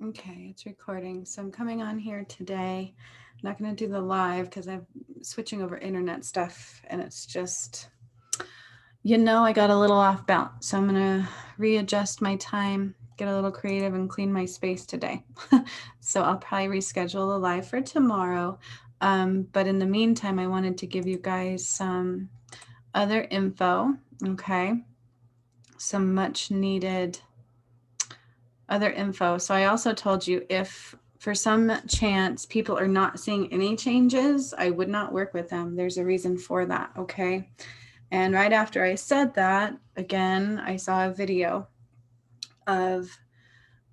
Okay, it's recording. So I'm coming on here today. I'm not going to do the live because I'm switching over internet stuff and it's just, I got a little off balance. So I'm going to readjust my time, get a little creative, and clean my space today. So I'll probably reschedule the live for tomorrow. But in the meantime, I wanted to give you guys some other info. Okay. Some much needed other info. So I also told you if for some chance people are not seeing any changes, I would not work with them. There's a reason for that, okay? And right after I said that, again, I saw a video of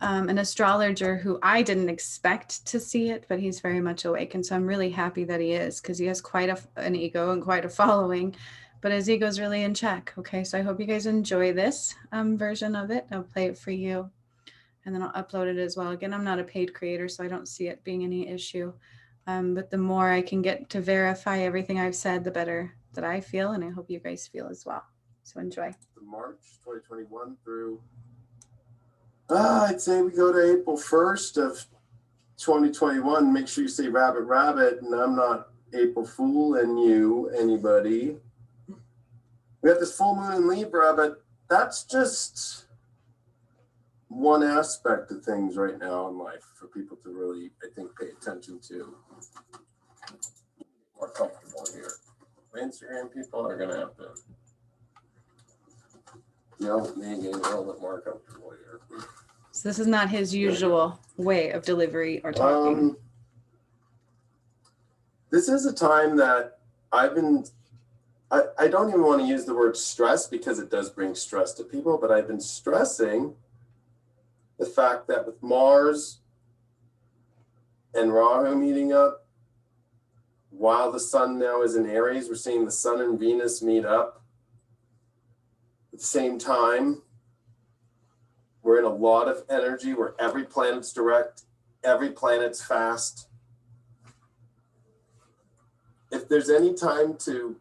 an astrologer who I didn't expect to see it, but he's very much awake. And so I'm really happy that he is because he has quite an ego and quite a following. But his ego is really in check. Okay, so I hope you guys enjoy this version of it. I'll play it for you and then I'll upload it as well. Again, I'm not a paid creator, so I don't see it being any issue. But the more I can get to verify everything I've said, the better that I feel, and I hope you guys feel as well. So enjoy. March 2021 through, I'd say we go to April 1st of 2021. Make sure you say rabbit, rabbit, and I'm not April Fool and you, anybody. We got this full moon in Libra, but that's just one aspect of things right now in life for people to really, I think, pay attention to. More comfortable here. Instagram people are gonna have to yell at me and get a little bit more comfortable here. So this is not his usual way of delivery or talking. This is a time that I don't even want to use the word stress because it does bring stress to people, but I've been stressing the fact that with Mars and Rahu meeting up, while the sun now is in Aries, we're seeing the sun and Venus meet up at the same time. We're in a lot of energy where every planet's direct, every planet's fast. If there's any time to,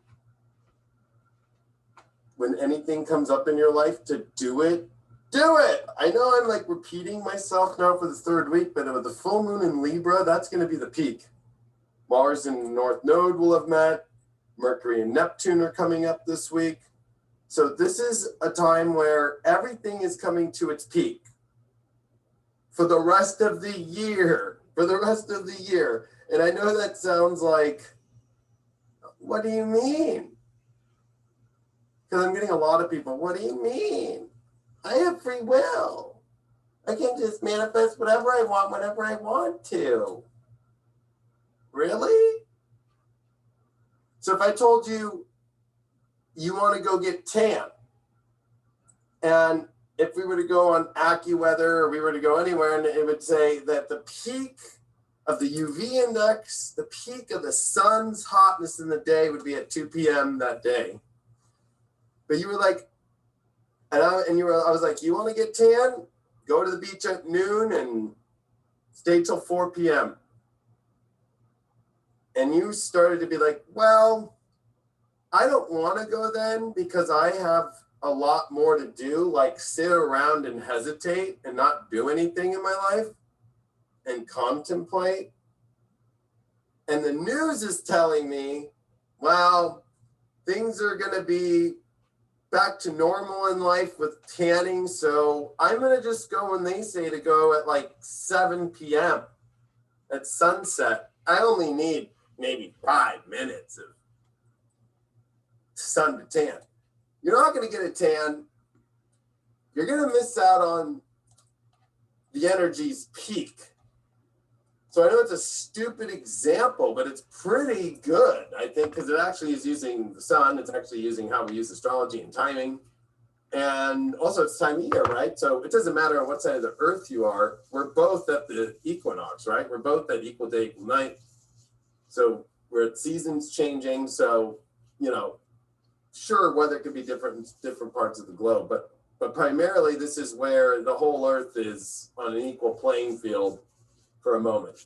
when anything comes up in your life, to do it, do it. I know I'm like repeating myself now for the third week, but with the full moon in Libra, that's going to be the peak. Mars and North Node will have met. Mercury and Neptune are coming up this week. So this is a time where everything is coming to its peak for the rest of the year, And I know that sounds like, what do you mean? Because I'm getting a lot of people, what do you mean? I have free will. I can just manifest whatever I want, whenever I want to. Really? So if I told you, you want to go get tan, and if we were to go on AccuWeather or we were to go anywhere, and it would say that the peak of the UV index, the peak of the sun's hotness in the day would be at 2 p.m. that day. But you were like, I was like, you want to get tan? Go to the beach at noon and stay till 4 p.m. And you started to be like, well, I don't want to go then because I have a lot more to do, like sit around and hesitate and not do anything in my life and contemplate. And the news is telling me, well, things are going to be back to normal in life with tanning. So I'm going to just go when they say to go at like 7 p.m. at sunset. I only need maybe 5 minutes of sun to tan. You're not going to get a tan. You're going to miss out on the energy's peak. So I know it's a stupid example, but it's pretty good, I think, because it actually is using the sun. It's actually using how we use astrology and timing. And also it's time of year, right? So it doesn't matter on what side of the earth you are. We're both at the equinox, right? We're both at equal day, equal night. So we're at seasons changing. So, sure, weather could be different in different parts of the globe, but primarily this is where the whole earth is on an equal playing field for a moment.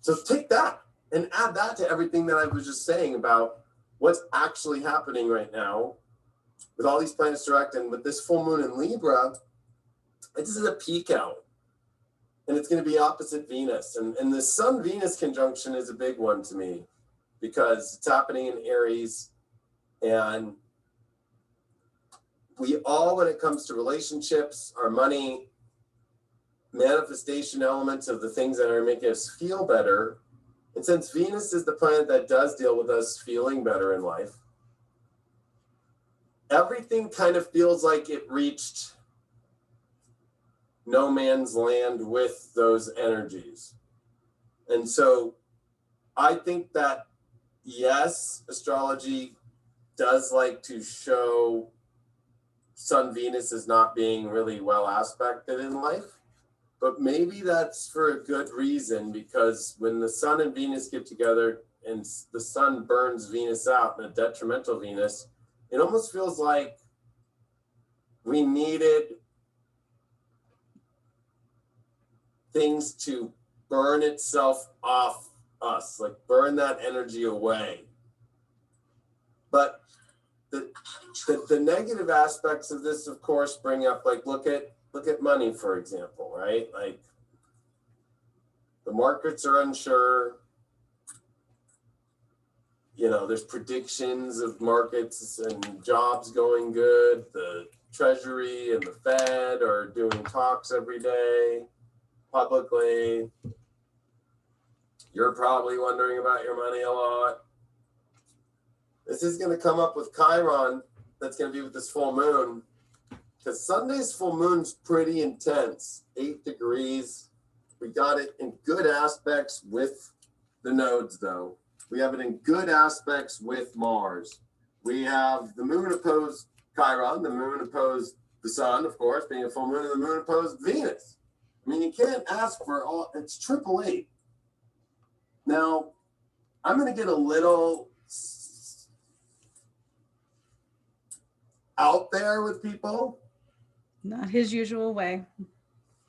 So take that and add that to everything that I was just saying about what's actually happening right now with all these planets direct and with this full moon in Libra. This is a peak out. and it's going to be opposite Venus. And the Sun-Venus conjunction is a big one to me because it's happening in Aries. And we all, when it comes to relationships, our money, manifestation elements of the things that are making us feel better. And since Venus is the planet that does deal with us feeling better in life, everything kind of feels like it reached no man's land with those energies. And so I think that, yes, astrology does like to show Sun Venus as not being really well aspected in life, but maybe that's for a good reason, because when the Sun and Venus get together and the Sun burns Venus out in a detrimental Venus, it almost feels like we needed things to burn itself off us, like burn that energy away. But the negative aspects of this, of course, bring up, like, look at money, for example, right? Like, the markets are unsure. You know, there's predictions of markets and jobs going good. The Treasury and the Fed are doing talks every day publicly. You're probably wondering about your money a lot. This is going to come up with Chiron. That's going to be with this full moon, because Sunday's full moon's pretty intense. 8 degrees. We got it in good aspects with the nodes, though. We have it in good aspects with Mars. We have the moon opposed Chiron, the moon opposed the sun, of course, being a full moon, and the moon opposed Venus. I mean, you can't ask for all, it's 888. Now, I'm going to get a little out there with people. Not his usual way.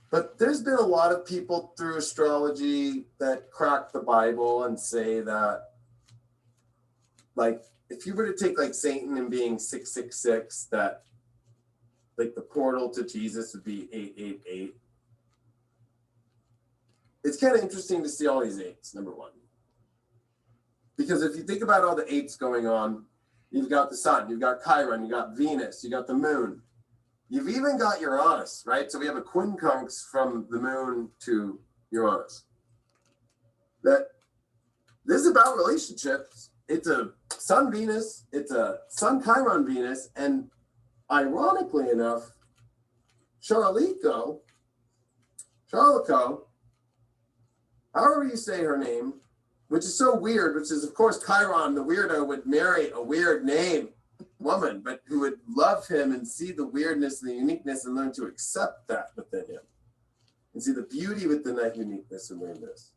But there's been a lot of people through astrology that crack the Bible and say that, like, if you were to take, like, Satan and being 666, that, like, the portal to Jesus would be 888. It's kind of interesting to see all these eights, number one. Because if you think about all the eights going on, you've got the sun, you've got Chiron, you've got Venus, you got the moon. You've even got Uranus, right? So we have a quincunx from the moon to Uranus. That this is about relationships. It's a Sun Venus, it's a Sun Chiron Venus, and ironically enough, Charlico, however you say her name, which is so weird, which is, of course, Chiron, the weirdo, would marry a weird name woman, but who would love him and see the weirdness and the uniqueness and learn to accept that within him and see the beauty within that uniqueness and weirdness.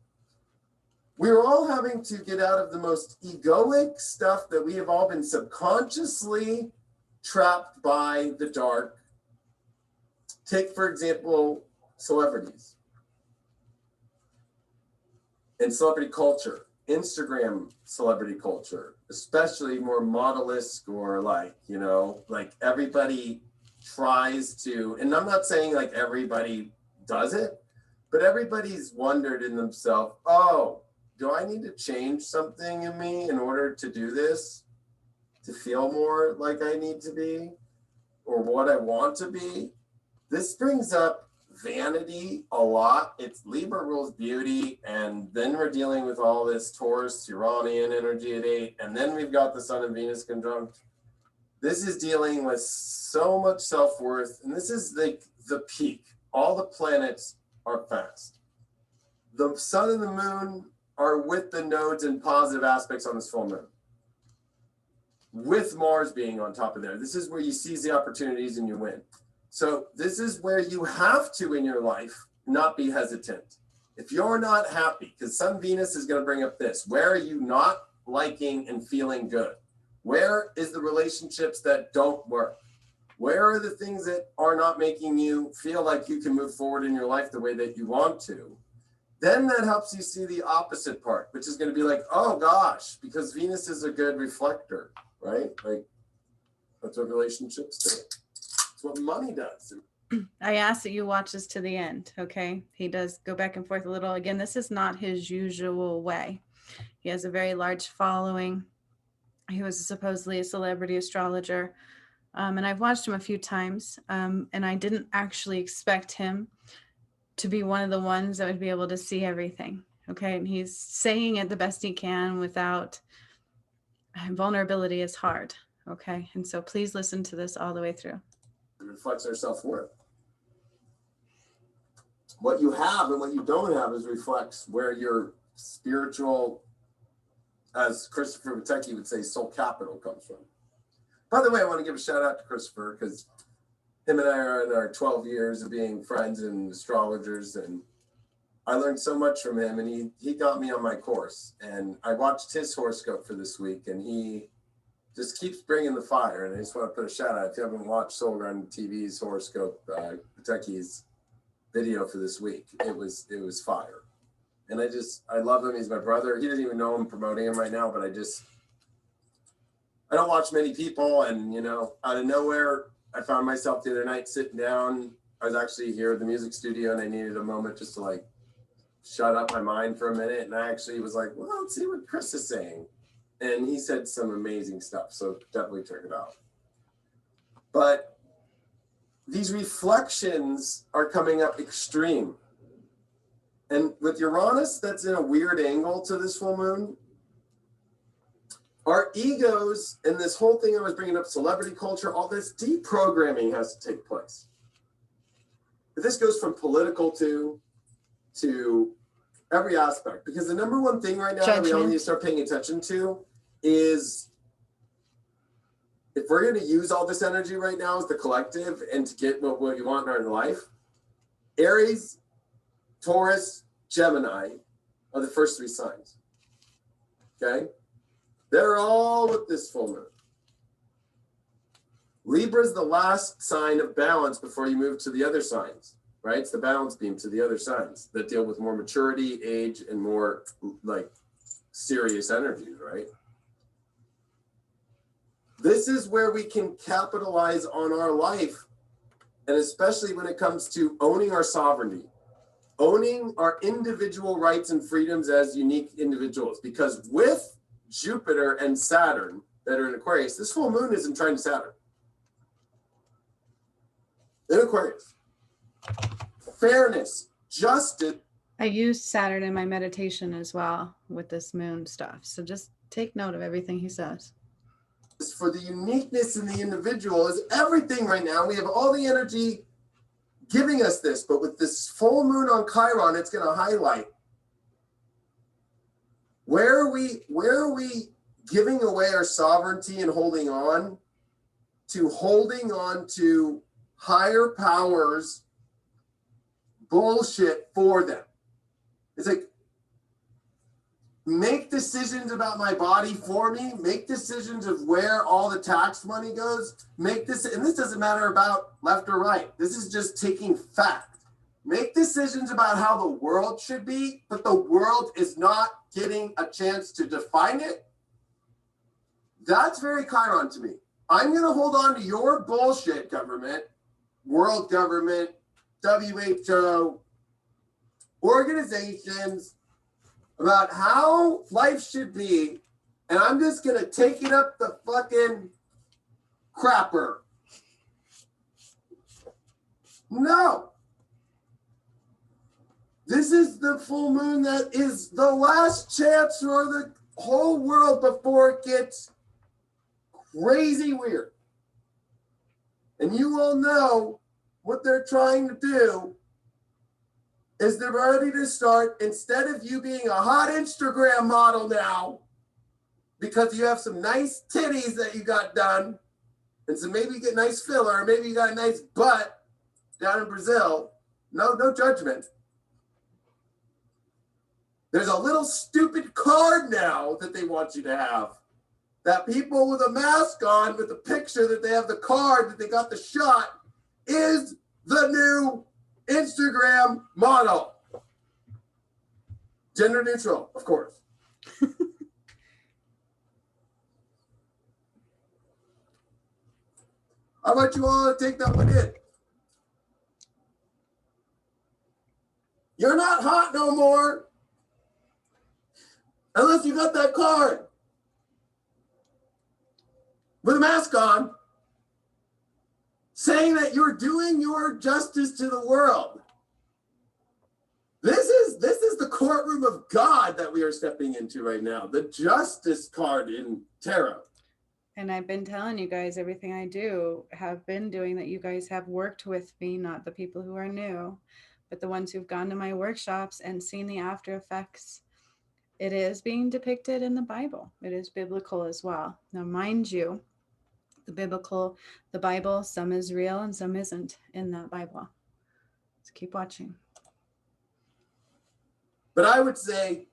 We're all having to get out of the most egoic stuff that we have all been subconsciously trapped by the dark. Take, for example, celebrities and celebrity culture, Instagram celebrity culture, especially more model-esque, or like, you know, like everybody tries to, and I'm not saying like everybody does it, but everybody's wondered in themselves, oh, do I need to change something in me in order to do this, to feel more like I need to be, or what I want to be? This brings up vanity a lot. It's Libra rules beauty, and then we're dealing with all this Taurus Uranian energy at 8, and then we've got the Sun and Venus conjunct. This is dealing with so much self-worth, and this is like the peak. All the planets are fast. The sun and the moon are with the nodes and positive aspects on this full moon, with Mars being on top of there. This is where you seize the opportunities and you win. So this is where you have to, in your life, not be hesitant. If you're not happy, because Sun Venus is going to bring up this, where are you not liking and feeling good? Where is the relationships that don't work? Where are the things that are not making you feel like you can move forward in your life the way that you want to? Then that helps you see the opposite part, which is going to be like, oh gosh, because Venus is a good reflector, right? Like, that's what relationships do. It's what money does. I ask that you watch this to the end, okay? He does go back and forth a little. Again, this is not his usual way. He has a very large following. He was supposedly a celebrity astrologer. And I've watched him a few times, and I didn't actually expect him to be one of the ones that would be able to see everything. Okay. And he's saying it the best he can without vulnerability is hard. Okay. And so please listen to this all the way through. It reflects our self-worth. What you have and what you don't have is reflects where your spiritual, as Christopher Witecki would say, soul capital comes from. By the way, I want to give a shout out to Christopher because him and I are in our 12 years of being friends and astrologers, and I learned so much from him, and he got me on my course, and I watched his horoscope for this week, and he just keeps bringing the fire. And I just want to put a shout out. If you haven't watched Soul Run TV's horoscope, Witecki's video for this week, it was fire. And I love him. He's my brother. He doesn't even know I'm promoting him right now, but I don't watch many people, and out of nowhere, I found myself the other night sitting down. I was actually here at the music studio, and I needed a moment just to like shut up my mind for a minute. And I actually was like, well, let's see what Chris is saying. And he said some amazing stuff. So definitely check it out. But these reflections are coming up extreme. And with Uranus, that's in a weird angle to this full moon. Our egos and this whole thing I was bringing up, celebrity culture, all this deprogramming has to take place. But this goes from political to every aspect. Because the number one thing right now that we all need to start paying attention to is, if we're going to use all this energy right now as the collective and to get what you want in our life, Aries, Taurus, Gemini are the first three signs. Okay? They're all with this full moon. Libra is the last sign of balance before you move to the other signs, right? It's the balance beam to the other signs that deal with more maturity, age, and more like serious energies, right? This is where we can capitalize on our life, and especially when it comes to owning our sovereignty, owning our individual rights and freedoms as unique individuals. Because with Jupiter and Saturn that are in Aquarius, this full moon isn't trying to Saturn. In Aquarius. Fairness, justice. I use Saturn in my meditation as well with this moon stuff. So just take note of everything he says. For the uniqueness in the individual is everything right now. We have all the energy giving us this, but with this full moon on Chiron, it's going to highlight where are we giving away our sovereignty and holding on to higher powers bullshit for them. It's like, make decisions about my body for me, make decisions of where all the tax money goes, and this doesn't matter about left or right. This is just taking fact. Make decisions about how the world should be, but the world is not getting a chance to define it. That's very Chiron to me. I'm going to hold on to your bullshit government, world government, WHO, organizations, about how life should be, and I'm just going to take it up the fucking crapper. No. This is the full moon that is the last chance for the whole world before it gets crazy weird. And you all know what they're trying to do is they're ready to start, instead of you being a hot Instagram model now, because you have some nice titties that you got done, and so maybe you get nice filler, or maybe you got a nice butt down in Brazil. No judgment. There's a little stupid card now that they want you to have. That people with a mask on with the picture that they have the card that they got the shot is the new Instagram model. Gender neutral, of course. I want you all to take that one in. unless you got that card with a mask on, saying that you're doing your justice to the world. This is the courtroom of God that we are stepping into right now. The justice card in tarot. And I've been telling you guys everything I do, have been doing, that you guys have worked with me, not the people who are new, but the ones who've gone to my workshops and seen the after effects. It is being depicted in the Bible. It is biblical as well. Now, mind you, the Bible, some is real and some isn't in that Bible. So keep watching. But I would say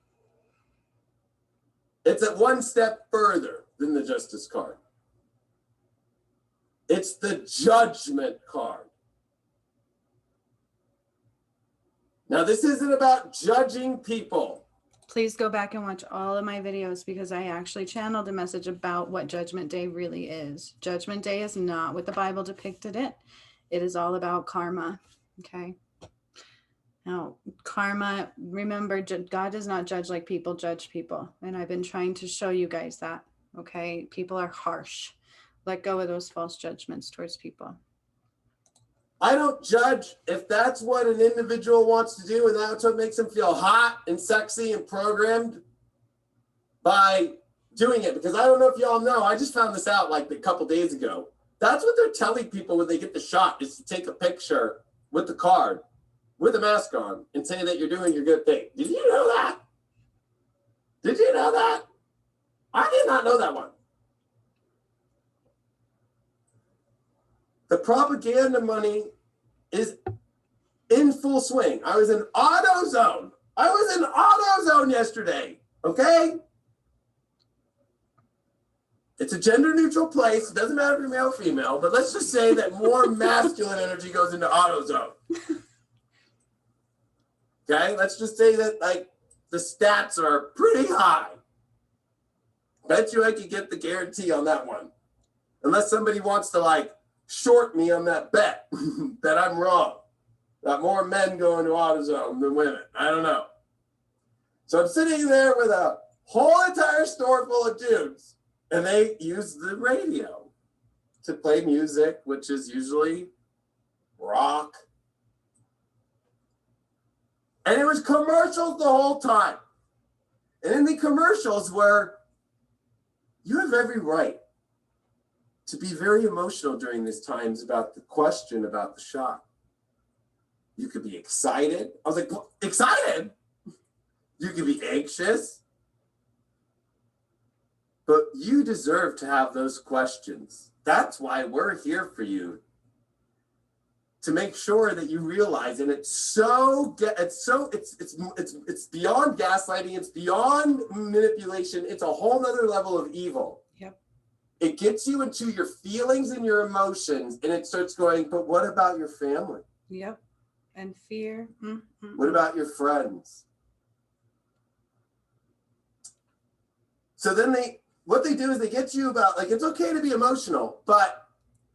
it's at one step further than the justice card. It's the judgment card. Now, this isn't about judging people. Please go back and watch all of my videos, because I actually channeled a message about what Judgment Day really is. Judgment Day is not what the Bible depicted it. It is all about karma. Okay. Now, karma, remember, God does not judge like people judge people. And I've been trying to show you guys that. Okay. People are harsh. Let go of those false judgments towards people. I don't judge if that's what an individual wants to do and that's what makes them feel hot and sexy and programmed by doing it. Because I don't know if y'all know, I just found this out like a couple days ago. That's what they're telling people when they get the shot, is to take a picture with the card, with a mask on, and say that you're doing your good thing. Did you know that? Did you know that? I did not know that one. The propaganda money is in full swing. I was in AutoZone. I was in AutoZone yesterday, okay? It's a gender neutral place. It doesn't matter if you're male or female, but let's just say that more masculine energy goes into AutoZone. Okay, let's just say that like the stats are pretty high. Bet you I could get the guarantee on that one. Unless somebody wants to like short me on that bet that I'm wrong. That more men go into AutoZone than women. I don't know. So I'm sitting there with a whole entire store full of dudes, and they use the radio to play music, which is usually rock. And it was commercials the whole time. And in the commercials were, you have every right to be very emotional during these times about the question about the shot. You could be excited. I was like, excited? You could be anxious. But you deserve to have those questions. That's why we're here for you. To make sure that you realize, and it's beyond gaslighting, it's beyond manipulation, it's a whole nother level of evil. Yep. It gets you into your feelings and your emotions, and it starts going, but what about your family? Yep. And fear. What about your friends? So then what they do is they get you about, like, it's okay to be emotional, but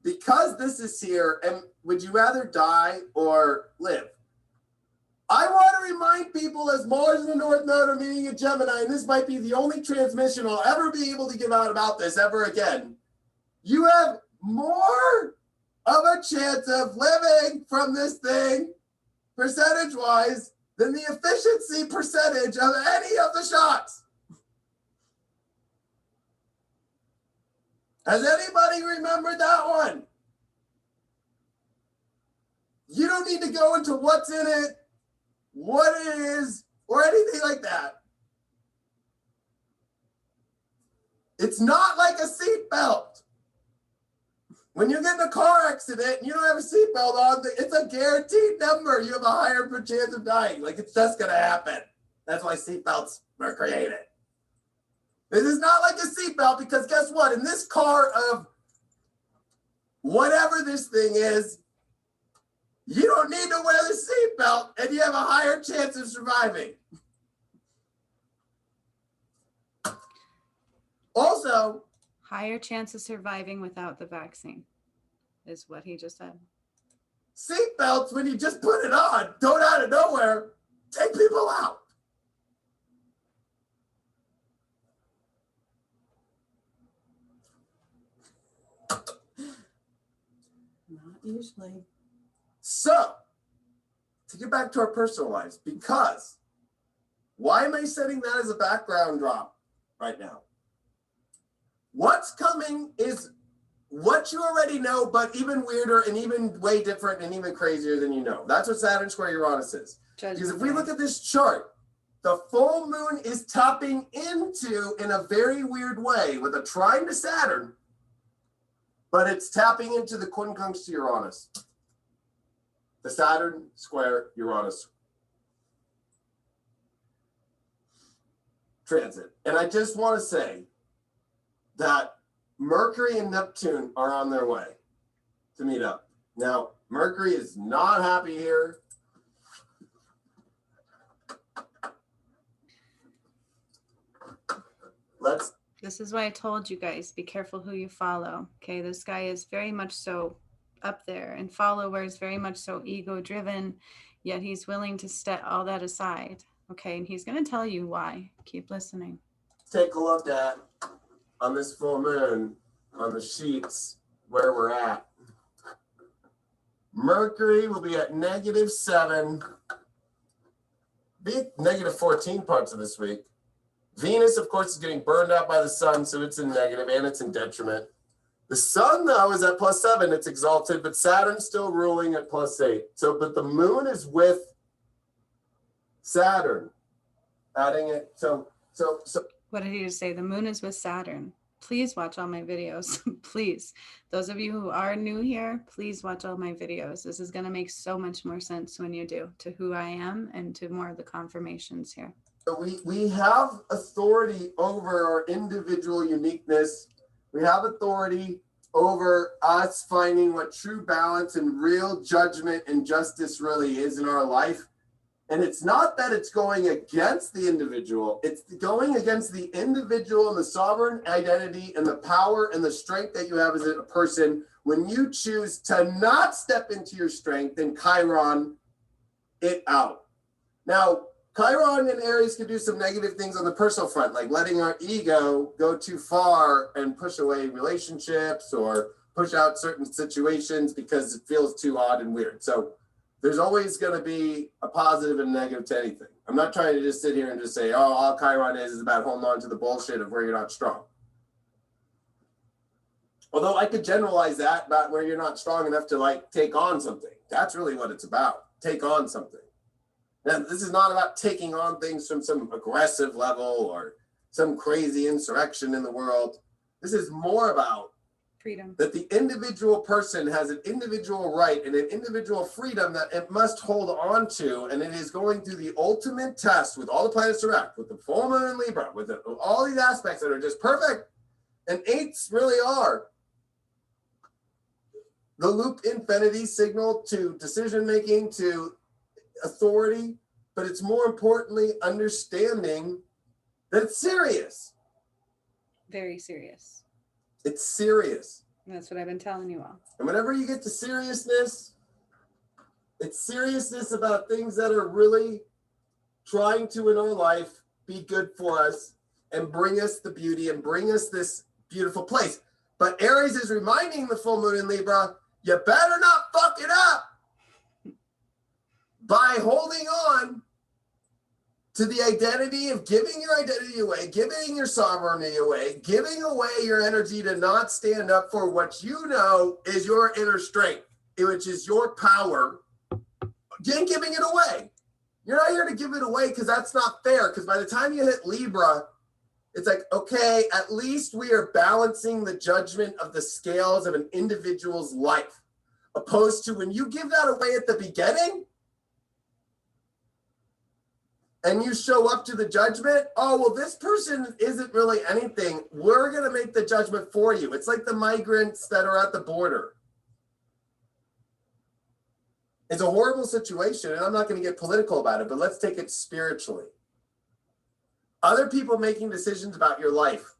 because this is here, and would you rather die or live? I want to remind people, as Mars in the North Node are meeting in Gemini, and this might be the only transmission I'll ever be able to give out about this ever again. You have more of a chance of living from this thing, percentage-wise, than the efficiency percentage of any of the shots. Has anybody remembered that one? You don't need to go into what's in it, what it is, or anything like that. It's not like a seatbelt. When you get in a car accident and you don't have a seatbelt on, it's a guaranteed number. You have a higher chance of dying. Like, it's just going to happen. That's why seatbelts were created. This is not like a seatbelt, because guess what? In this car of whatever this thing is, you don't need to wear the seatbelt, and you have a higher chance of surviving. Also, Higher chance of surviving without the vaccine is what he just said. Seatbelts, when you just put it on, don't out of nowhere take people out. Not usually. So, to get back to our personal lives, because why am I setting that as a background drop right now? What's coming is what you already know, but even weirder and even way different and even crazier than you know. That's what Saturn square Uranus is. Because if we look at this chart, the full moon is tapping into, in a very weird way, with a trine to Saturn, but it's tapping into the quincunx to Uranus. The Saturn square Uranus transit. And I just want to say that Mercury and Neptune are on their way to meet up. Now, Mercury is not happy here. This is why I told you guys, be careful who you follow. Okay, this guy is very much so up there, and followers very much so ego driven, yet he's willing to set all that aside. Okay, and he's going to tell you why. Keep listening. Take a look at, on this full moon, on the sheets where we're at. Mercury will be at -7, be -14 parts of this week. Venus, of course, is getting burned out by the sun, so it's in negative and it's in detriment. The sun, though, is at +7. It's exalted, but Saturn's still ruling at +8. So, but the moon is with Saturn, adding it. So. What did he just say? The moon is with Saturn. Please watch all my videos. Please. Those of you who are new here, please watch all my videos. This is going to make so much more sense when you do, to who I am and to more of the confirmations here. So we have authority over our individual uniqueness. We have authority over us finding what true balance and real judgment and justice really is in our life. And it's not that it's going against the individual. It's going against the individual and the sovereign identity and the power and the strength that you have as a person. When you choose to not step into your strength and Chiron it out. Now, Chiron and Aries can do some negative things on the personal front, like letting our ego go too far and push away relationships or push out certain situations because it feels too odd and weird. So there's always going to be a positive and negative to anything. I'm not trying to just sit here and just say, oh, all Chiron is about holding on to the bullshit of where you're not strong. Although I could generalize that about where you're not strong enough to like take on something. That's really what it's about. Take on something. Now, this is not about taking on things from some aggressive level or some crazy insurrection in the world. This is more about freedom. That the individual person has an individual right and an individual freedom that it must hold on to. And it is going through the ultimate test with all the planets direct, with the full moon in Libra, with all these aspects that are just perfect. And eights really are. The loop infinity signal to decision-making, to authority, but it's more importantly understanding that it's serious. Very serious. It's serious. That's what I've been telling you all. And whenever you get to seriousness, it's seriousness about things that are really trying to, in our life, be good for us and bring us the beauty and bring us this beautiful place. But Aries is reminding the full moon in Libra, you better not fuck it up by holding on to the identity of giving your identity away, giving your sovereignty away, giving away your energy to not stand up for what you know is your inner strength, which is your power, and giving it away. You're not here to give it away because that's not fair, because by the time you hit Libra, it's like, okay, at least we are balancing the judgment of the scales of an individual's life, opposed to when you give that away at the beginning, and you show up to the judgment, oh, well, this person isn't really anything. We're going to make the judgment for you. It's like the migrants that are at the border. It's a horrible situation, and I'm not going to get political about it, but let's take it spiritually. Other people making decisions about your life,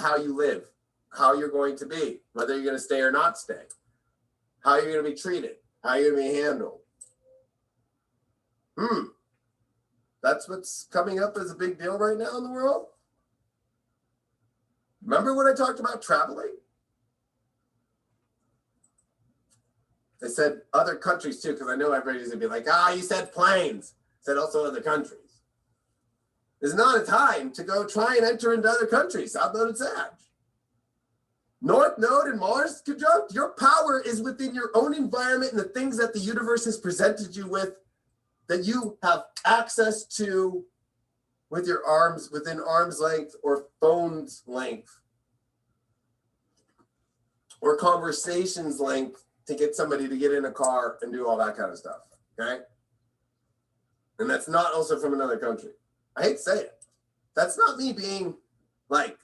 how you live, how you're going to be, whether you're going to stay or not stay, how you're going to be treated, how you're going to be handled. That's what's coming up as a big deal right now in the world. Remember when I talked about traveling? I said other countries too, because I know everybody's gonna be like, you said planes. I said also other countries. There's not a time to go try and enter into other countries. South Node and Sag. North Node and Mars conjunct. Your power is within your own environment and the things that the universe has presented you with that you have access to with your arms, within arm's length or phone's length or conversations length to get somebody to get in a car and do all that kind of stuff, okay? And that's not also from another country. I hate to say it. That's not me being like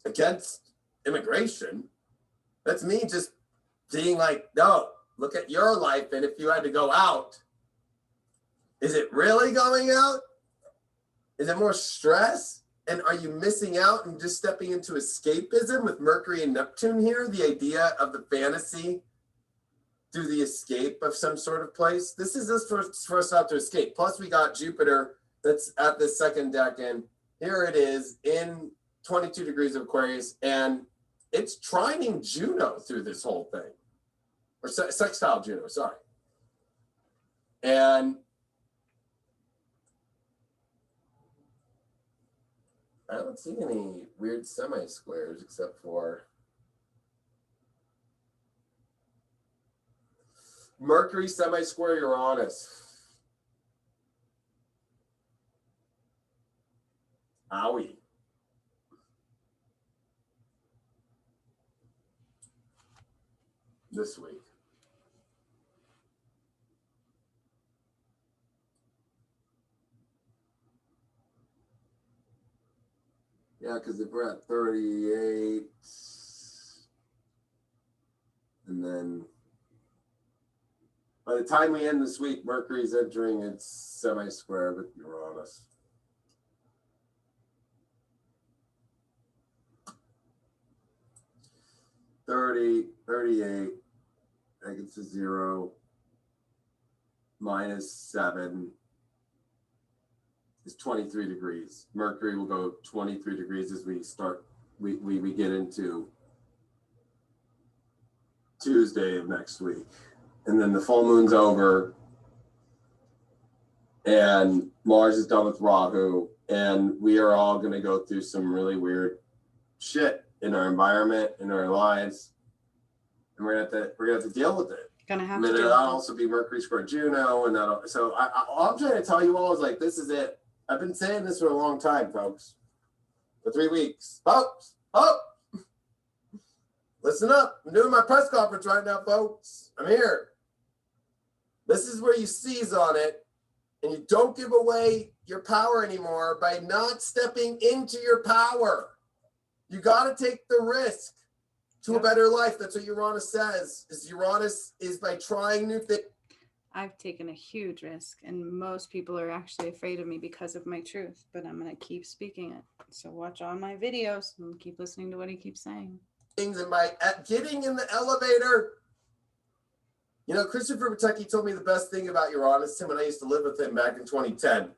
against immigration. That's me just being like, no, look at your life. And if you had to go out, is it really going out? Is it more stress? And are you missing out and just stepping into escapism with Mercury and Neptune here? The idea of the fantasy through the escape of some sort of place. This is this for us out to escape. Plus we got Jupiter that's at the second decan. Here it is in 22 degrees of Aquarius, and it's trining Juno through this whole thing. Or sextile Juno, sorry. And I don't see any weird semi-squares except for Mercury semi-square Uranus. Owie. This week. Yeah, because if we're at 38, and then by the time we end this week, Mercury's entering its semi-square with Uranus. $30, $38, that gets to 0, -7 is 23 degrees. Mercury will go 23 degrees as we get into Tuesday of next week. And then the full moon's over and Mars is done with Rahu, and we are all going to go through some really weird shit in our environment, in our lives, and we're gonna have to deal with it. Gonna have I mean, to. that'll also be Mercury square Juno, and that'll. So all I'm trying to tell you all is like, this is it. I've been saying this for a long time, folks. For 3 weeks, folks. Oh, listen up! I'm doing my press conference right now, folks. I'm here. This is where you seize on it, and you don't give away your power anymore by not stepping into your power. You got to take the risk to a better life. That's what Uranus says. Uranus is by trying new things. I've taken a huge risk, and most people are actually afraid of me because of my truth, but I'm going to keep speaking it. So watch all my videos and keep listening to what he keeps saying. And by getting in the elevator, you know, Christopher Pateki told me the best thing about Uranus. Him and I used to live with him back in 2010.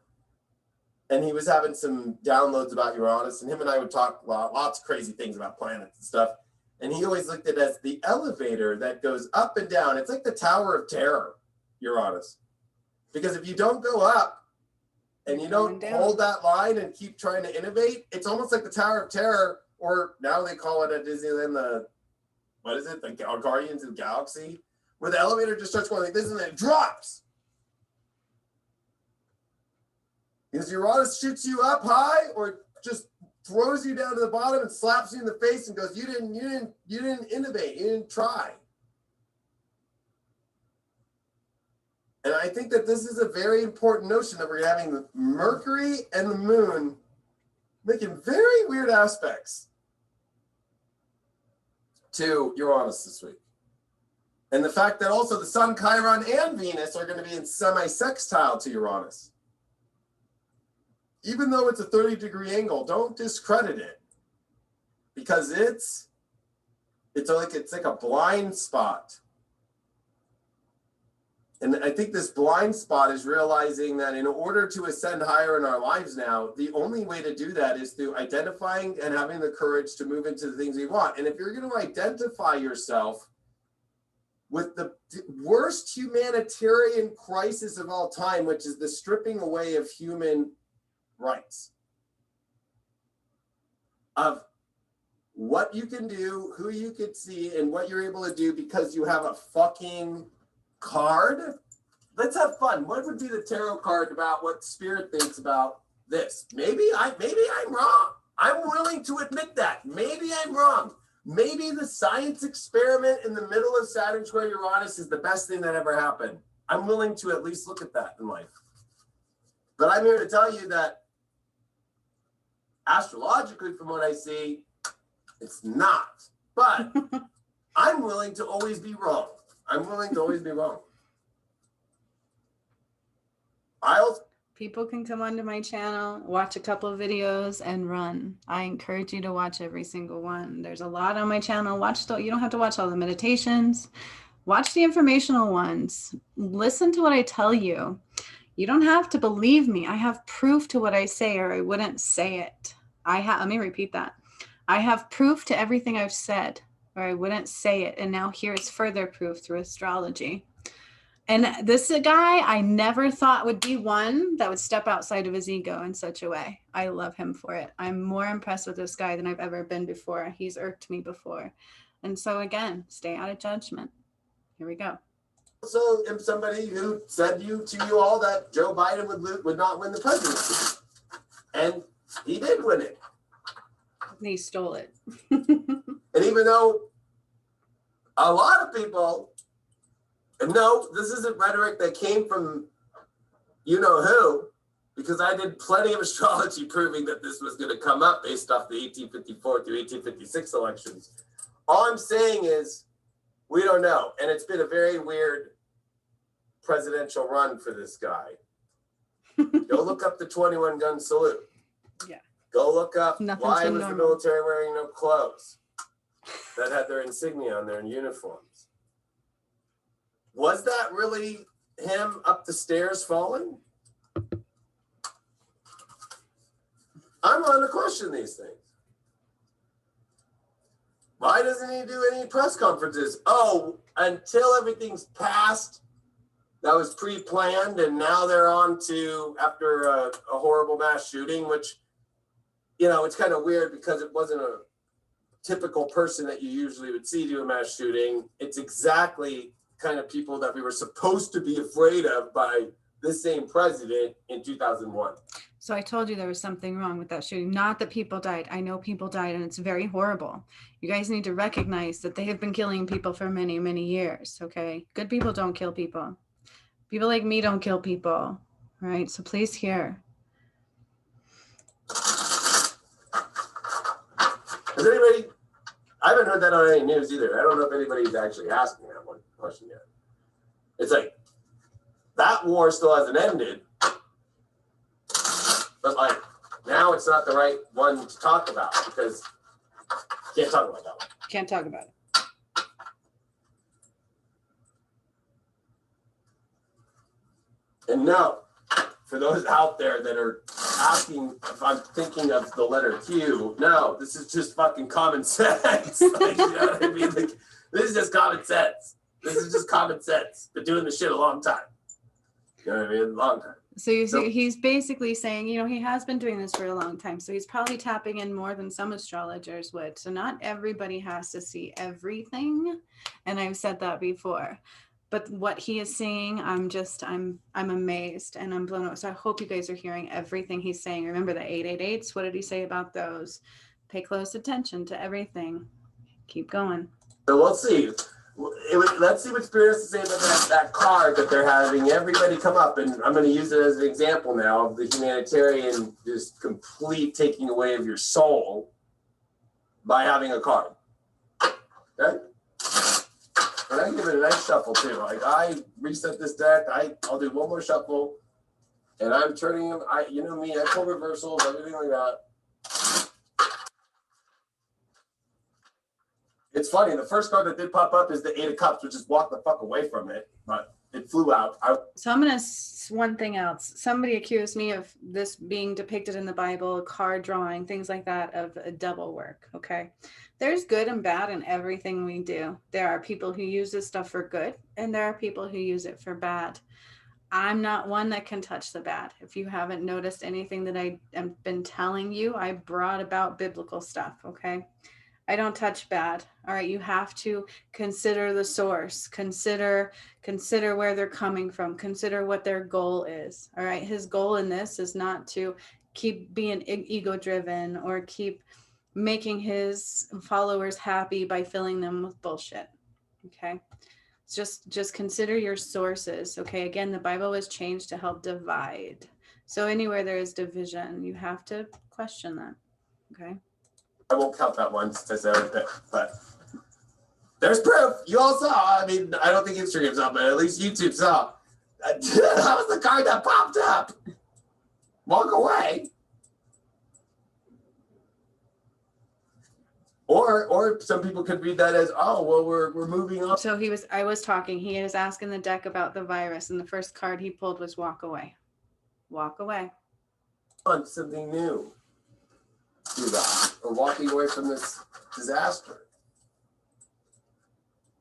And he was having some downloads about Uranus, and him and I would talk lots of crazy things about planets and stuff. And he always looked at it as the elevator that goes up and down. It's like the Tower of Terror, Uranus. Because if you don't go up and you don't hold that line and keep trying to innovate, it's almost like the Tower of Terror, or now they call it at Disneyland the Guardians of the Galaxy, where the elevator just starts going like this and then it drops. Because Uranus shoots you up high or just throws you down to the bottom and slaps you in the face and goes, you didn't innovate, you didn't try. And I think that this is a very important notion that we're having the Mercury and the moon making very weird aspects to Uranus this week. And the fact that also the Sun, Chiron, and Venus are going to be in semi-sextile to Uranus. Even though it's a 30-degree angle, don't discredit it, because it's like a blind spot. And I think this blind spot is realizing that in order to ascend higher in our lives now, the only way to do that is through identifying and having the courage to move into the things we want. And if you're going to identify yourself with the worst humanitarian crisis of all time, which is the stripping away of human rights, of what you can do, who you can see, and what you're able to do because you have a fucking card. Let's have fun. What would be the tarot card about what spirit thinks about this? Maybe I'm wrong. I'm willing to admit that. Maybe I'm wrong. Maybe the science experiment in the middle of Saturn square Uranus is the best thing that ever happened. I'm willing to at least look at that in life. But I'm here to tell you that astrologically, from what I see, it's not. But I'm willing to always be wrong. I'm willing to always be wrong. People can come onto my channel, watch a couple of videos, and run. I encourage you to watch every single one. There's a lot on my channel. You don't have to watch all the meditations. Watch the informational ones. Listen to what I tell you. You don't have to believe me. I have proof to what I say, or I wouldn't say it. Let me repeat that. I have proof to everything I've said, or I wouldn't say it. And now here is further proof through astrology. And this guy, I never thought would be one that would step outside of his ego in such a way. I love him for it. I'm more impressed with this guy than I've ever been before. He's irked me before. And so again, stay out of judgment. Here we go. So am somebody who said to you all that Joe Biden would not win the presidency. And he did win it. And he stole it. And even though a lot of people, and no, this isn't rhetoric that came from you know who, because I did plenty of astrology proving that this was going to come up based off the 1854 through 1856 elections. All I'm saying is we don't know. And it's been a very weird presidential run for this guy. Go look up the 21 gun salute. Yeah. Go look up why was the military wearing no clothes that had their insignia on their uniforms. Was that really him up the stairs falling? I'm on to question these things. Why doesn't he do any press conferences? Oh, until everything's passed, that was pre-planned, and now they're on to, after a horrible mass shooting, which, you know, it's kind of weird because it wasn't a typical person that you usually would see do a mass shooting. It's exactly kind of people that we were supposed to be afraid of by this same president in 2001. So I told you there was something wrong with that shooting. Not that people died. I know people died, and it's very horrible. You guys need to recognize that they have been killing people for many, many years, okay? Good people don't kill people. People like me don't kill people, right? So please hear. Has anybody, I haven't heard that on any news either. I don't know if anybody's actually asked me that one question yet. It's like, that war still hasn't ended, but like, now it's not the right one to talk about because you can't talk about that one. Can't talk about it. And no, for those out there that are asking if I'm thinking of the letter Q, no, this is just fucking common sense. Like, you know what I mean? Like, this is just common sense. This is just common sense. Been doing this shit a long time. You know what I mean? A long time. So you see, he's basically saying, you know, he has been doing this for a long time. So he's probably tapping in more than some astrologers would. So not everybody has to see everything. And I've said that before. But what he is saying, I'm amazed and I'm blown away. So I hope you guys are hearing everything he's saying. Remember the 888s? What did he say about those? Pay close attention to everything. Keep going. So we'll see. Let's see what Spirit has to say about that card that they're having everybody come up. And I'm going to use it as an example now of the humanitarian just complete taking away of your soul by having a card. Okay? And I give it a nice shuffle too. Like I reset this deck. I'll do one more shuffle, and I'm turning them. You know me. I pull reversals, everything like that. It's funny. The first card that did pop up is the 8 of Cups, which is walk the fuck away from it. But it it flew out. So I'm going to, one thing else. Somebody accused me of this being depicted in the Bible, card drawing, things like that, of a double work. Okay. There's good and bad in everything we do. There are people who use this stuff for good, and there are people who use it for bad. I'm not one that can touch the bad. If you haven't noticed anything that I have been telling you, I brought about biblical stuff. Okay. I don't touch bad. All right. You have to consider the source, consider where they're coming from, consider what their goal is. All right. His goal in this is not to keep being ego driven or keep making his followers happy by filling them with bullshit. Okay. Just consider your sources. Okay. Again, the Bible was changed to help divide. So anywhere there is division, you have to question that. Okay. I won't count that one as a, but there's proof. You all saw. I mean, I don't think Instagram saw, but at least YouTube saw. That was the card that popped up. Walk away. Or some people could read that as, oh, well, we're moving on. So he was asking the deck about the virus, and the first card he pulled was walk away. Walk away. On something new. Do that. Or walking away from this disaster.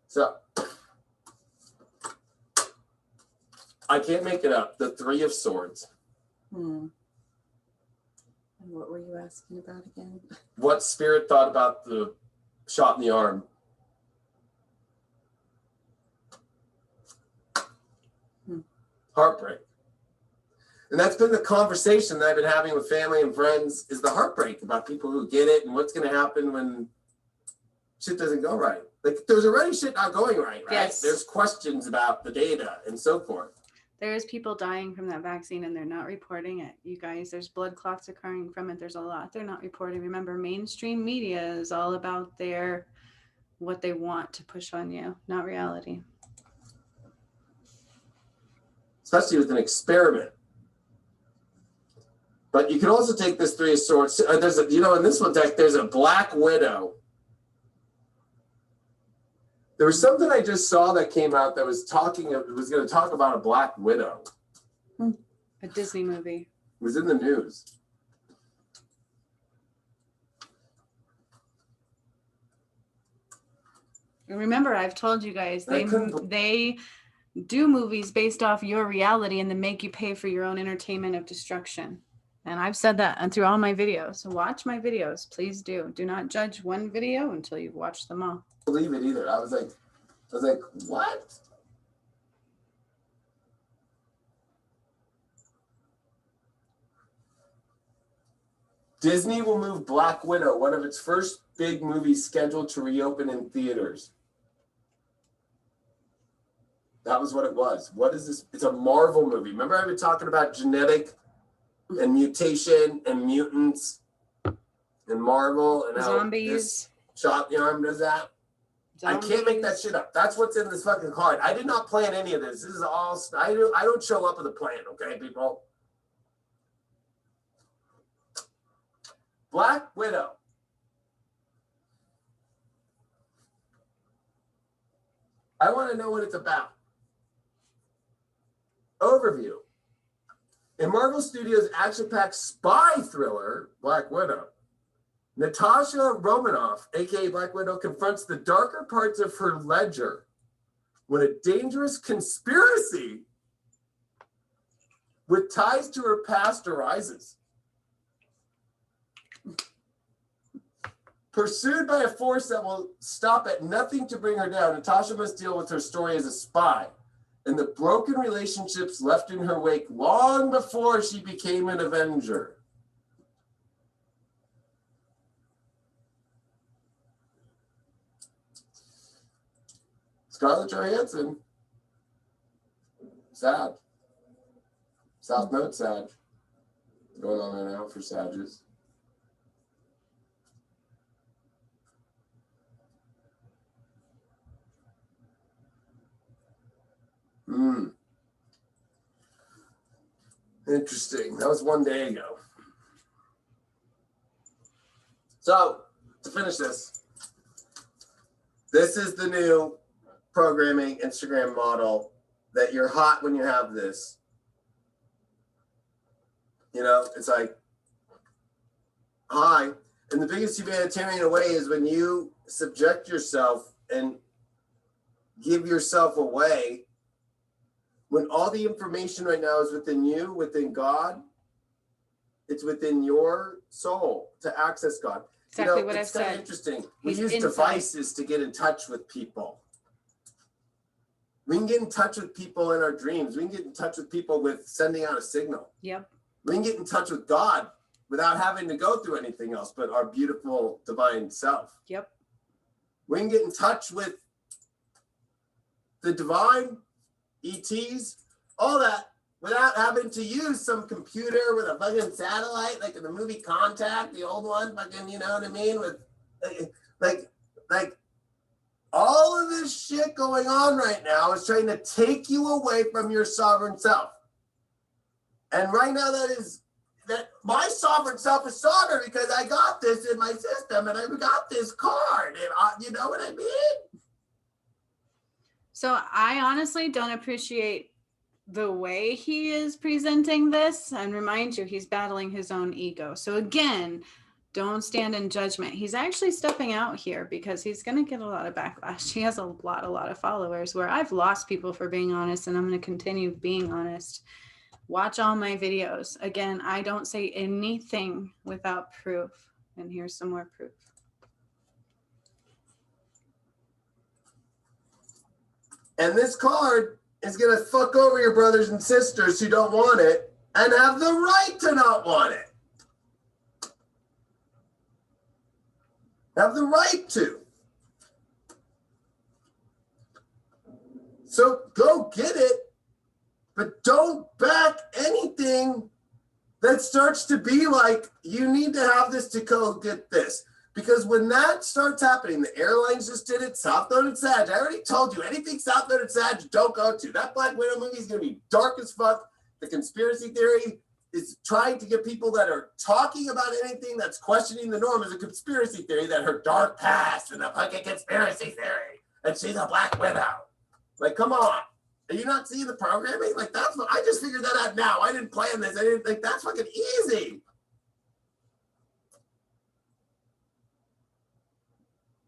So I can't make it up. The Three of Swords. And what were you asking about again? What Spirit thought about the shot in the arm? Heartbreak. And that's been the conversation that I've been having with family and friends, is the heartbreak about people who get it and what's going to happen when shit doesn't go right. Like, there's already shit not going right? Yes. There's questions about the data and so forth. There's people dying from that vaccine and they're not reporting it. You guys, there's blood clots occurring from it. There's a lot they're not reporting. Remember, mainstream media is all about what they want to push on you, not reality. Especially with an experiment. But you can also take this Three of Swords. There's in this one deck, there's a Black Widow. There was something I just saw that came out that was going to talk about a Black Widow. A Disney movie. It was in the news. Remember, I've told you guys, they do movies based off your reality and then make you pay for your own entertainment of destruction. And I've said that through all my videos. So watch my videos. Please do. Do not judge one video until you've watched them all. Believe it either. I was like, what? Disney will move Black Widow, one of its first big movies, scheduled to reopen in theaters. That was what it was. What is this? It's a Marvel movie. Remember I've been talking about genetic and mutation and mutants and Marvel and zombies. How this shot in the arm does that. Zombies. I can't make that shit up. That's what's in this fucking card. I did not plan any of this. This is all. I don't show up with a plan, okay, people? Black Widow. I want to know what it's about. Overview. In Marvel Studios' action-packed spy thriller, Black Widow, Natasha Romanoff, aka Black Widow, confronts the darker parts of her ledger when a dangerous conspiracy with ties to her past arises. Pursued by a force that will stop at nothing to bring her down, Natasha must deal with her story as a spy and the broken relationships left in her wake long before she became an Avenger. Scarlett Johansson. Sad. South Node sad. Going on there now for Sages. Interesting. That was one day ago. So, to finish this is the new programming Instagram model that you're hot when you have this. You know, it's like, hi. And the biggest humanitarian way is when you subject yourself and give yourself away, when all the information right now is within you, within God, it's within your soul to access God. Exactly what I've said. Interesting. We He's use inside. devices to get in touch with people. We can get in touch with people in our dreams. We can get in touch with people with sending out a signal. Yep. We can get in touch with God without having to go through anything else but our beautiful divine self. Yep. We can get in touch with the divine, ETs, all that, without having to use some computer with a fucking satellite, like in the movie Contact, the old one, fucking, you know what I mean? With like all of this shit going on right now is trying to take you away from your sovereign self. And right now that my sovereign self is sovereign because I got this in my system and I got this card. And you know what I mean? So I honestly don't appreciate the way he is presenting this, and remind you, he's battling his own ego. So again, don't stand in judgment. He's actually stepping out here because he's going to get a lot of backlash. He has a lot of followers, where I've lost people for being honest, and I'm going to continue being honest. Watch all my videos. Again, I don't say anything without proof. And here's some more proof. And this card is going to fuck over your brothers and sisters who don't want it and have the right to not want it. Have the right to. So go get it, but don't back anything that starts to be like, you need to have this to go get this. Because when that starts happening, the airlines just did it, South Node and Sag. I already told you, anything South Node and Sag, don't go to. That Black Widow movie is going to be dark as fuck. The conspiracy theory is trying to get people that are talking about anything that's questioning the norm as a conspiracy theory, that her dark past and a fucking conspiracy theory, and she's a Black Widow. Like, come on. Are you not seeing the programming? Like, that's what I just figured that out now. I didn't plan this. I didn't think that's fucking easy.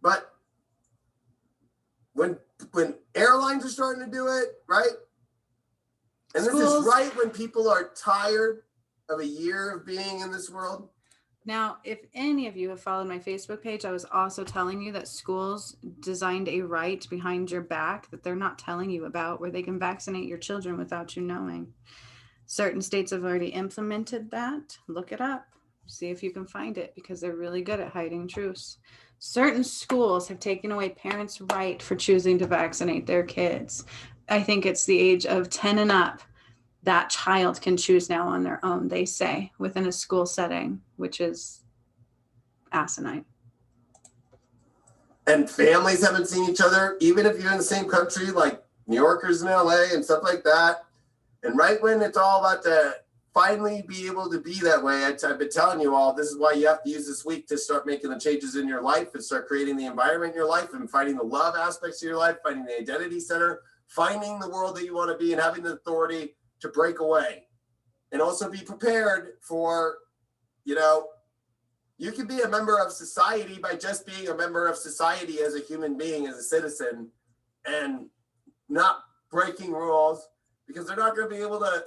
But when airlines are starting to do it, right? And this is right when people are tired of a year of being in this world. Now, if any of you have followed my Facebook page, I was also telling you that schools designed a right behind your back that they're not telling you about, where they can vaccinate your children without you knowing. Certain states have already implemented that. Look it up. See if you can find it, because they're really good at hiding truths. Certain schools have taken away parents' right for choosing to vaccinate their kids. I think it's the age of 10 and up. That child can choose now on their own, they say, within a school setting, which is asinine. And families haven't seen each other, even if you're in the same country, like New Yorkers in LA and stuff like that. And right when it's all about to finally be able to be that way, I've been telling you all, this is why you have to use this week to start making the changes in your life and start creating the environment in your life and finding the love aspects of your life, finding the identity center, finding the world that you want to be, and having the authority to break away. And also be prepared for, you can be a member of society by just being a member of society as a human being, as a citizen, and not breaking rules, because they're not going to be able to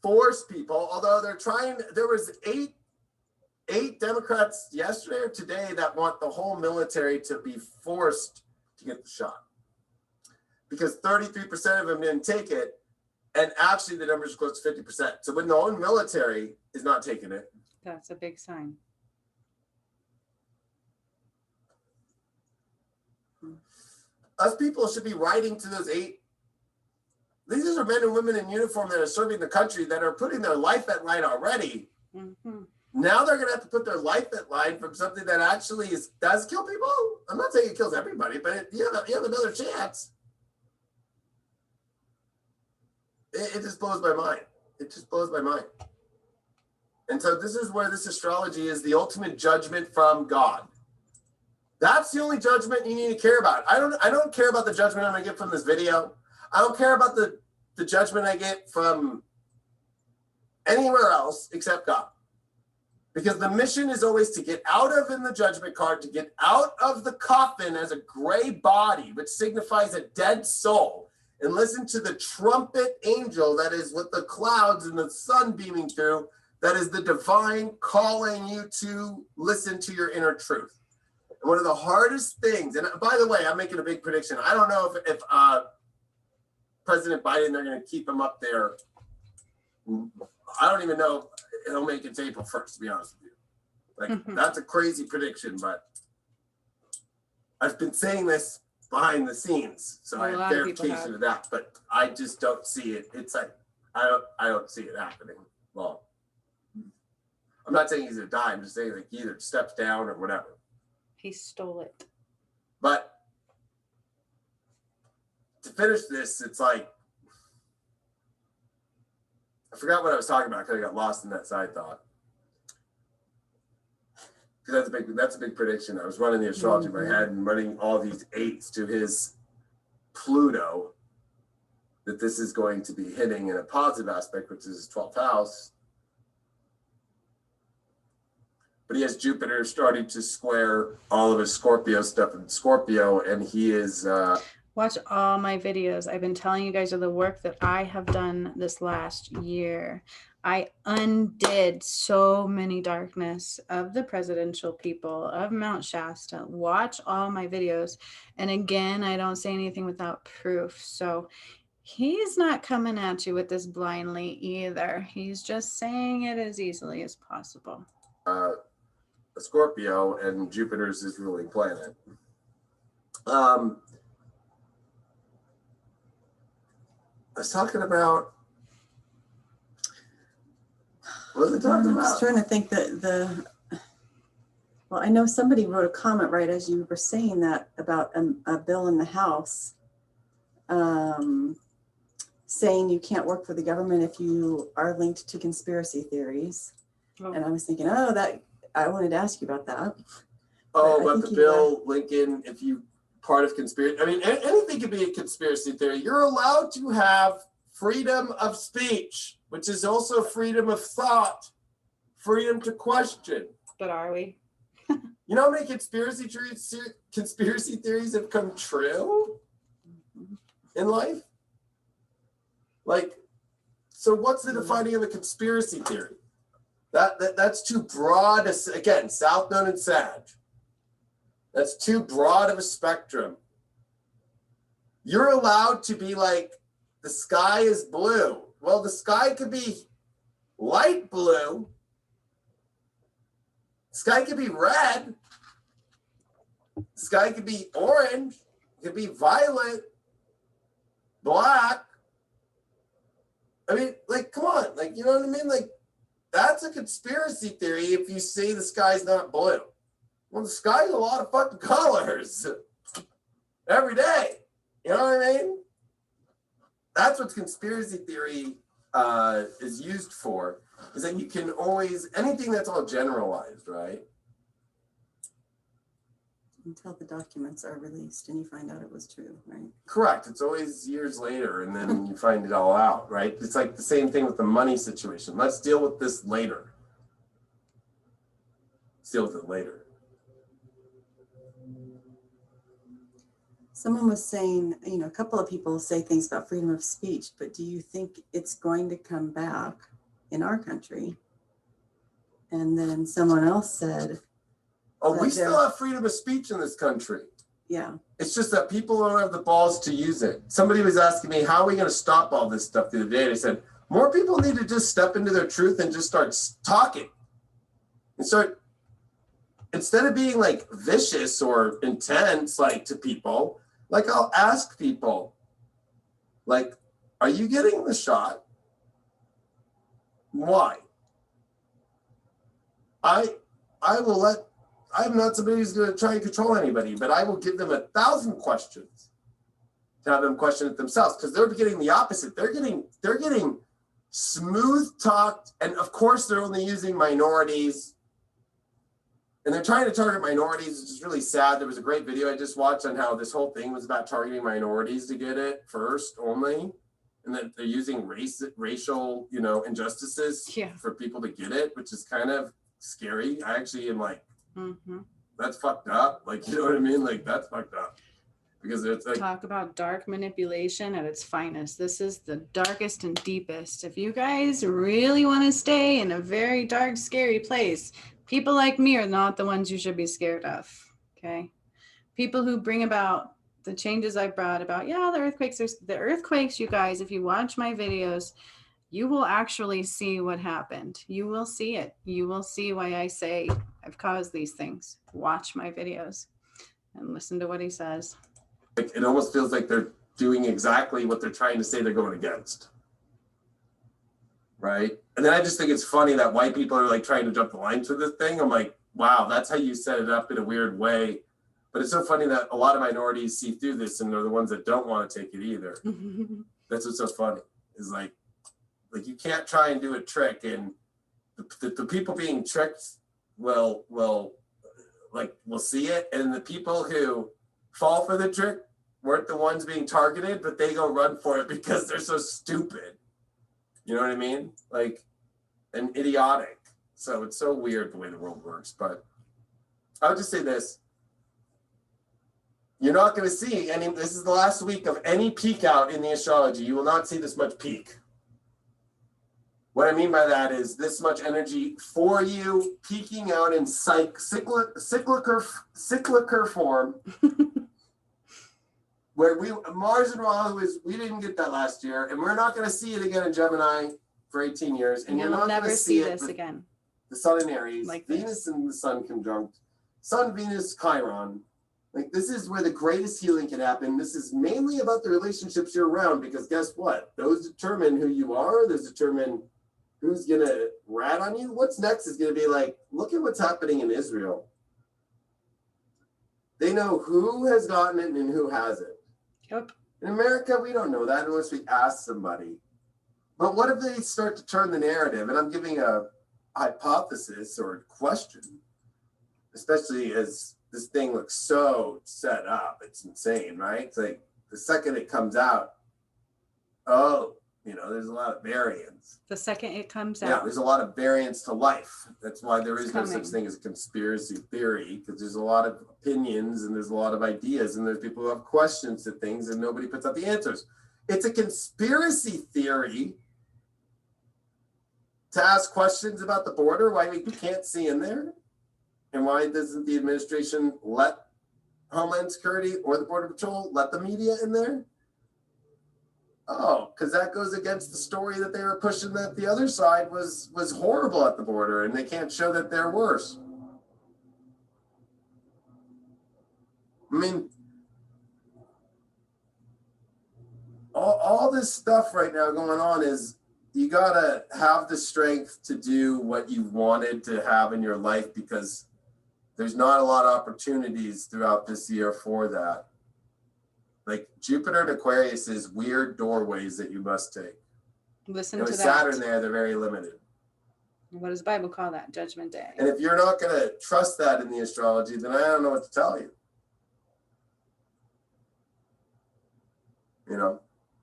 force people, although they're trying. There was eight Democrats yesterday or today that want the whole military to be forced to get the shot, because 33% of them didn't take it, and actually the numbers are close to 50%. So when the own military is not taking it, that's a big sign. Us people should be writing to those eight. These are men and women in uniform that are serving the country, that are putting their life at line already. Mm-hmm. Now they're going to have to put their life at line from something that actually does kill people. I'm not saying it kills everybody, but you have another chance. It just blows my mind. It just blows my mind. And so this is where this astrology is the ultimate judgment from God. That's the only judgment you need to care about. I don't care about the judgment I'm going to get from this video. I don't care about the judgment I get from anywhere else except God. Because the mission is always to get out of in the judgment card, to get out of the coffin as a gray body, which signifies a dead soul, and listen to the trumpet angel that is with the clouds and the sun beaming through, that is the divine calling you to listen to your inner truth. And one of the hardest things, and by the way, I'm making a big prediction. I don't know if President Biden, they're going to keep him up there. I don't even know if he'll make it to April 1st, to be honest with you. Like, that's a crazy prediction, but I've been saying this behind the scenes, so I have verification of that, but I just don't see it. It's like, I don't see it happening. Well, I'm not saying he's gonna die. I'm just saying like he either steps down or whatever. He stole it. But to finish this, it's like, I forgot what I was talking about because I got lost in that side thought. Because that's a big prediction. I was running the astrology in my head and running all these 8s to his Pluto, that this is going to be hitting in a positive aspect, which is his 12th house. But he has Jupiter starting to square all of his Scorpio stuff in Scorpio, and he is... Watch all my videos. I've been telling you guys of the work that I have done this last year. I undid so many darkness of the presidential people of Mount Shasta. Watch all my videos. And again, I don't say anything without proof. So he's not coming at you with this blindly either. He's just saying it as easily as possible. Scorpio, and Jupiter's his ruling planet. I was talking about, what was I talking about? I was trying to think that well, I know somebody wrote a comment right as you were saying that about a bill in the House saying you can't work for the government if you are linked to conspiracy theories. Oh. And I was thinking, I wanted to ask you about that. Oh, about the bill, Lincoln, if you part of conspiracy. I mean, anything could be a conspiracy theory. You're allowed to have freedom of speech, which is also freedom of thought, freedom to question. But are we? You know how many conspiracy theories have come true in life? Like, so what's the defining of a conspiracy theory? That's too broad. Again, South Node and Sag. That's too broad of a spectrum. You're allowed to be like, the sky is blue. Well, the sky could be light blue. The sky could be red. The sky could be orange. It could be violet, black. I mean, like, come on. Like, you know what I mean? Like, that's a conspiracy theory if you say the sky's not blue. Well, the sky's a lot of fucking colors every day. You know what I mean? That's what conspiracy theory is used for, is that you can always, anything that's all generalized, right? Until the documents are released and you find out it was true, right? Correct. It's always years later and then you find it all out, right? It's like the same thing with the money situation. Let's deal with this later. Let's deal with it later. Someone was saying, a couple of people say things about freedom of speech, but do you think it's going to come back in our country? And then someone else said, oh, we still have freedom of speech in this country. Yeah. It's just that people don't have the balls to use it. Somebody was asking me, how are we going to stop all this stuff the other day? And I said, more people need to just step into their truth and just start talking. And start, instead of being like vicious or intense, like to people, like I'll ask people, like, are you getting the shot? Why? I'm not somebody who's going to try and control anybody, but I will give them 1,000 questions to have them question it themselves, because they're getting the opposite. They're getting smooth talked, and of course they're only using minorities And they're trying to target minorities, which is really sad. There was a great video I just watched on how this whole thing was about targeting minorities to get it first only, and that they're using racial, injustices for people to get it, which is kind of scary. I actually am like, that's fucked up. Like, you know what I mean? Like, that's fucked up. Because it's like, talk about dark manipulation at its finest. This is the darkest and deepest. If you guys really want to stay in a very dark, scary place, people like me are not the ones you should be scared of. Okay. People who bring about the changes I brought about, the earthquakes, you guys, if you watch my videos, you will actually see what happened. You will see it. You will see why I say I've caused these things. Watch my videos and listen to what he says. Like, it almost feels like they're doing exactly what they're trying to say they're going against. Right? And then I just think it's funny that white people are like trying to jump the lines with this thing. I'm like, wow, that's how you set it up in a weird way. But it's so funny that a lot of minorities see through this and they're the ones that don't want to take it either. That's what's so funny. Is like you can't try and do a trick, and the people being tricked will see it, and the people who fall for the trick weren't the ones being targeted, but they go run for it because they're so stupid. You know what I mean? Like, and idiotic. So it's so weird the way the world works. But I'll just say this. You're not going to see any, this is the last week of any peak out in the astrology. You will not see this much peak. What I mean by that is this much energy for you peaking out in cyclical form. Where Mars and Rahu we didn't get that last year, and we're not going to see it again in Gemini for 18 years. And you're not never going to see it this again. The Sun in Aries, like Venus this. and the Sun conjunct, Sun, Venus, Chiron. Like, this is where the greatest healing can happen. This is mainly about the relationships you're around, because guess what? Those determine who you are. Those determine who's going to rat on you. What's next is going to be like, look at what's happening in Israel. They know who has gotten it and who hasn't. Yep. In America, we don't know that unless we ask somebody. But what if they start to turn the narrative? And I'm giving a hypothesis or question, especially as this thing looks so set up. It's insane, right? It's like the second it comes out, there's a lot of variance. The second it comes out. Yeah, there's a lot of variance to life. That's why there is no coming. such thing as a conspiracy theory, because there's a lot of opinions and there's a lot of ideas and there's people who have questions to things and nobody puts out the answers. It's a conspiracy theory to ask questions about the border, why we can't see in there, and why doesn't the administration let Homeland Security or the Border Patrol let the media in there? Oh, because that goes against the story that they were pushing, that the other side was horrible at the border and they can't show that they're worse. I mean, all this stuff right now going on is you got to have the strength to do what you wanted to have in your life, because there's not a lot of opportunities throughout this year for that. Like, Jupiter and Aquarius is weird doorways that you must take. Listen to that. Saturn there, they're very limited. What does the Bible call that? Judgment Day. And if you're not going to trust that in the astrology, then I don't know what to tell you.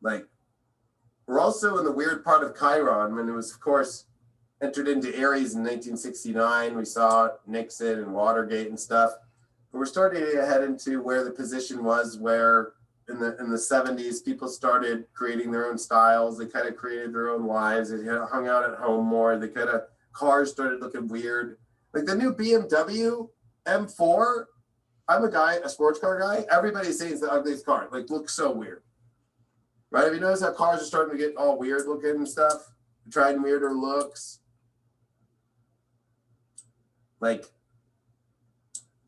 Like, we're also in the weird part of Chiron, when it was, of course, entered into Aries in 1969. We saw Nixon and Watergate and stuff. But we're starting to head into where the position was, where in the 70s, people started creating their own styles. They kind of created their own lives. They hung out at home more. They kind of, cars started looking weird. Like the new BMW M4, I'm a sports car guy. Everybody's saying it's the ugliest car. Like, looks so weird. Right? Have you noticed how cars are starting to get all weird looking and stuff? Trying weirder looks. Like,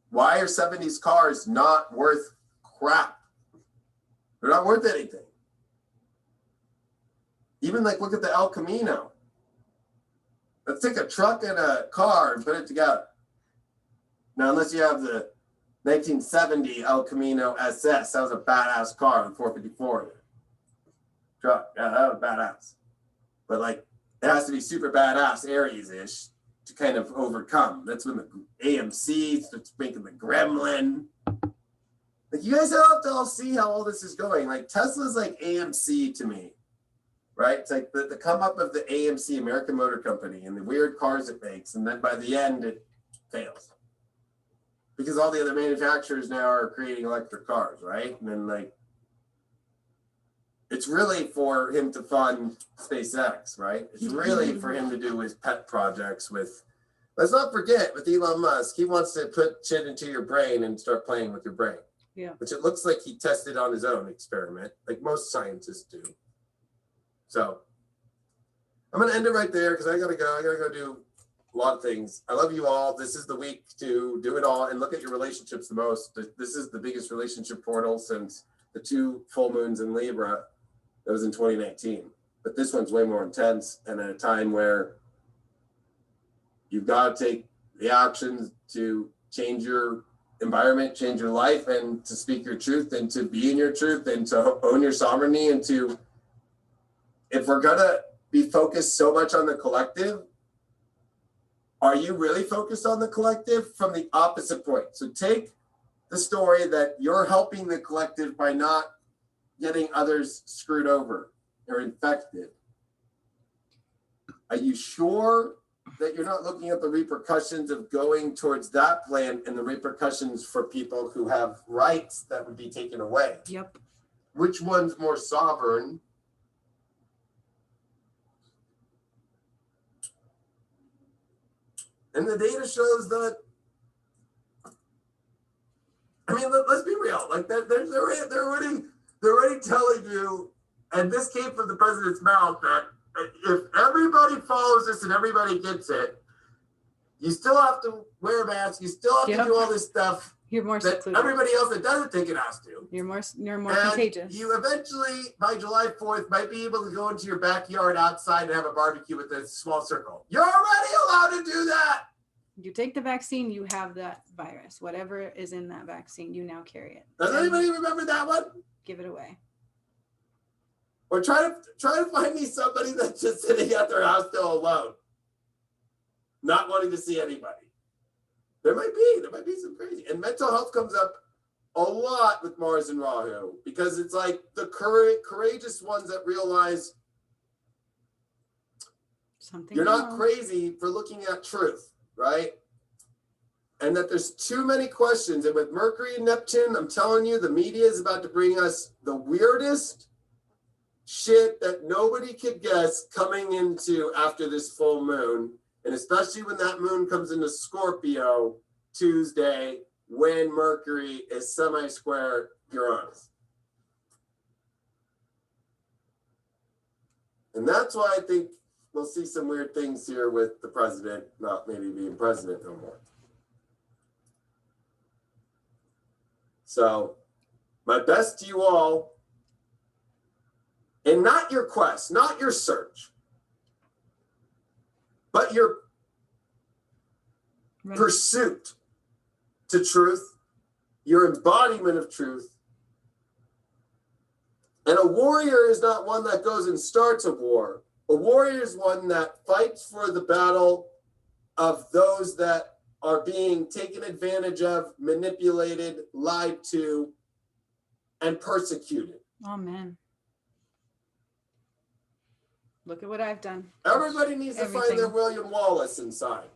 why are 70s cars not worth crap? They're not worth anything. Even like, look at the El Camino. Let's take a truck and a car and put it together. Now, unless you have the 1970 El Camino SS, that was a badass car, the 454 truck. Yeah, that was badass. But like, it has to be super badass, Aries-ish. to kind of overcome. That's when the AMC starts making the Gremlin. Like, you guys have to all see how all this is going. Like, Tesla's like AMC to me, right? It's like the come up of the AMC, American Motor Company, and the weird cars it makes. And then by the end, it fails. Because all the other manufacturers now are creating electric cars, right? And then, like, it's really for him to fund SpaceX, right? It's really for him to do his pet projects with, let's not forget, with Elon Musk, he wants to put shit into your brain and start playing with your brain. Yeah. Which it looks like he tested on his own experiment, like most scientists do. So I'm going to end it right there because I got to go. I got to go do a lot of things. I love you all. This is the week to do it all and look at your relationships the most. This is the biggest relationship portal since the 2 full moons in Libra. That was in 2019. But this one's way more intense and at a time where you've got to take the actions to change your environment, change your life, and to speak your truth and to be in your truth and to own your sovereignty. And to, if we're going to be focused so much on the collective, are you really focused on the collective? From the opposite point. So take the story that you're helping the collective by not getting others screwed over or infected. Are you sure that you're not looking at the repercussions of going towards that plan and the repercussions for people who have rights that would be taken away? Yep. Which one's more sovereign? And the data shows that, I mean, let's be real. Like, they're already telling you, and this came from the president's mouth, that if everybody follows this and everybody gets it, you still have to wear a mask. You still have to do all this stuff. You're more that secluded. everybody else that doesn't think it has to. You're more And contagious. you eventually, by July 4th, might be able to go into your backyard outside and have a barbecue with a small circle. You're already allowed to do that. You take the vaccine, you have that virus. Whatever is in that vaccine, you now carry it. Does anybody remember that one? Give it away. Or try to find me somebody that's just sitting at their house still alone, not wanting to see anybody. There might be some crazy. And mental health comes up a lot with Mars and Rahu because it's like the courageous ones that realize Something you're not wrong. crazy for looking at truth, right? And that there's too many questions. And with Mercury and Neptune, I'm telling you, the media is about to bring us the weirdest shit that nobody could guess coming into after this full moon. And especially when that moon comes into Scorpio Tuesday, when Mercury is semi-square Uranus. And that's why I think we'll see some weird things here with the president not maybe being president no more. So my best to you all, and not your quest, not your search, but your pursuit to truth, your embodiment of truth. And a warrior is not one that goes and starts a war. A warrior is one that fights for the battle of those that are being taken advantage of, manipulated, lied to, and persecuted. Amen. Look at what I've done. Everybody needs to find their William Wallace inside.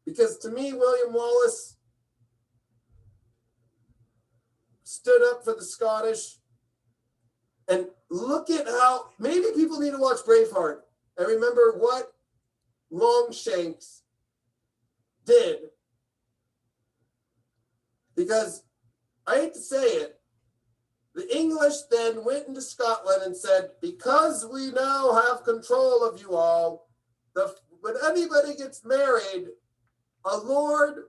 Because to me, William Wallace stood up for the Scottish. And look at how, maybe people need to watch Braveheart and remember what Longshanks did. Because I hate to say it, the English then went into Scotland and said, because we now have control of you all, when anybody gets married, a lord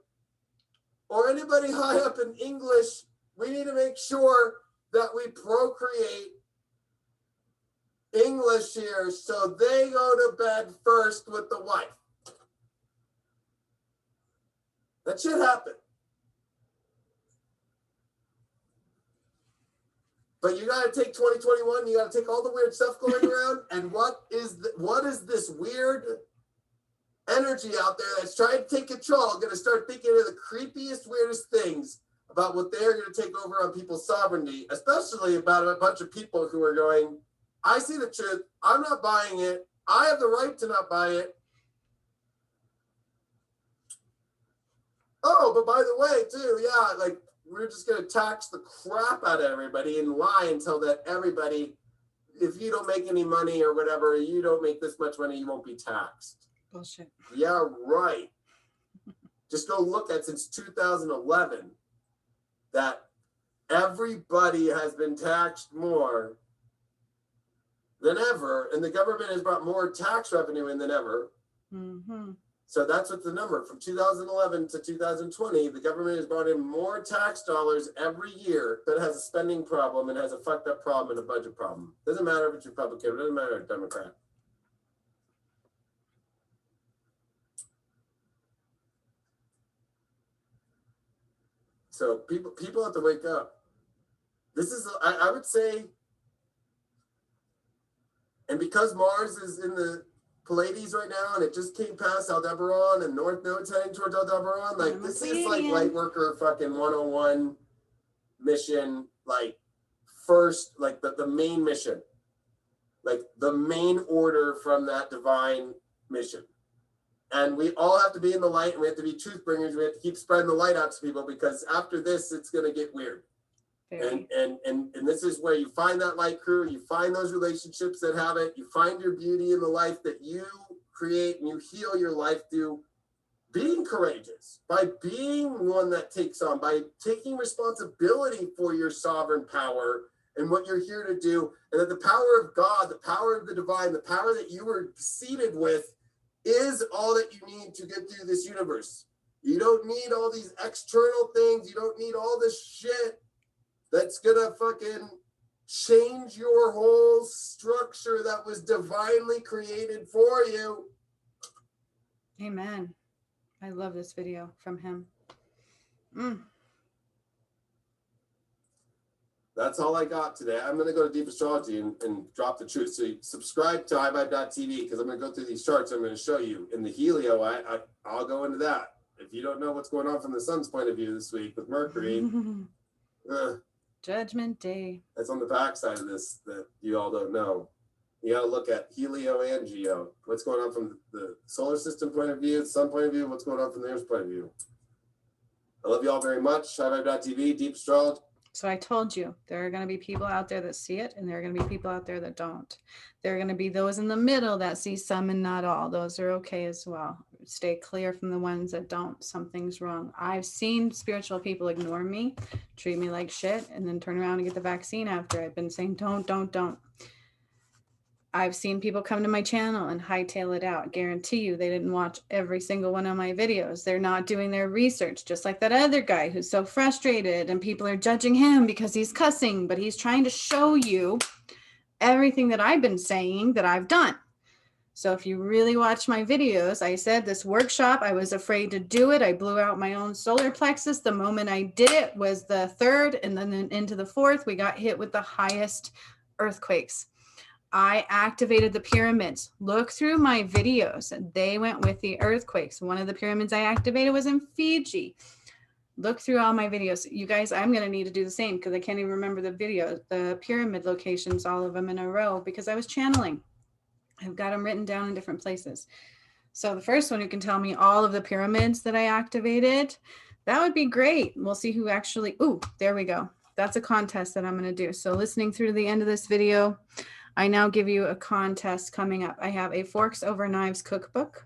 or anybody high up in English, we need to make sure that we procreate English here, so they go to bed first with the wife. That shit happened. But you got to take 2021. You got to take all the weird stuff going around. And what is this weird energy out there that's trying to take control? Going to start thinking of the creepiest, weirdest things about what they're going to take over on people's sovereignty, especially about a bunch of people who are going, I see the truth. I'm not buying it. I have the right to not buy it. Oh, but by the way, too, yeah, like we're just going to tax the crap out of everybody and lie until that everybody, if you don't make any money or whatever, you don't make this much money, you won't be taxed. Bullshit. Yeah, right. Just go look at since 2011 that everybody has been taxed more than ever, and the government has brought more tax revenue in than ever. Mm-hmm. So that's what the number from 2011 to 2020, the government has brought in more tax dollars every year that has a spending problem and has a fucked up problem and a budget problem. Doesn't matter if it's Republican, it doesn't matter if it's Democrat. So people have to wake up. This is, I would say, and because Mars is in the Pleiades right now, and it just came past Aldebaran and North Node's heading towards Aldebaran. Like this is like light worker fucking 101 mission, like first, like the main mission, like the main order from that divine mission. And we all have to be in the light, and we have to be truth bringers. We have to keep spreading the light out to people, because after this, it's gonna get weird. And this is where you find that light crew, you find those relationships that have it, you find your beauty in the life that you create, and you heal your life through being courageous, by being one that takes on, by taking responsibility for your sovereign power and what you're here to do, and that the power of God, the power of the divine, the power that you were seated with is all that you need to get through this universe. You don't need all these external things. You don't need all this shit that's gonna fucking change your whole structure that was divinely created for you. Amen. I love this video from him. That's all I got today. I'm going to go to Deep Astrology and drop the truth. So you subscribe to iVibe.tv, because I'm going to go through these charts. I'm going to show you. In the Helio, I'll go into that. If you don't know what's going on from the sun's point of view this week with Mercury, Judgment Day. That's on the backside of this that you all don't know. You got to look at Helio and Geo. What's going on from the solar system point of view, the sun point of view, what's going on from the Earth's point of view. I love you all very much. iVibe.tv, Deep Astrology. So I told you, there are going to be people out there that see it, and there are going to be people out there that don't. There are going to be those in the middle that see some and not all. Those are okay as well. Stay clear from the ones that don't. Something's wrong. I've seen spiritual people ignore me, treat me like shit, and then turn around and get the vaccine after I've been saying, don't. I've seen people come to my channel and hightail it out. Guarantee you they didn't watch every single one of my videos. They're not doing their research, just like that other guy who's so frustrated and people are judging him because he's cussing, but he's trying to show you everything that I've been saying that I've done. So if you really watch my videos, I said this workshop, I was afraid to do it. I blew out my own solar plexus. The moment I did it was the 3rd, and then into the 4th, we got hit with the highest earthquakes. I activated the pyramids. Look through my videos. They went with the earthquakes. One of the pyramids I activated was in Fiji. Look through all my videos. You guys, I'm going to need to do the same, because I can't even remember the pyramid locations, all of them in a row, because I was channeling. I've got them written down in different places. So the first one who can tell me all of the pyramids that I activated, that would be great. We'll see who actually, there we go. That's a contest that I'm going to do. So listening through to the end of this video, I now give you a contest coming up. I have a Forks Over Knives cookbook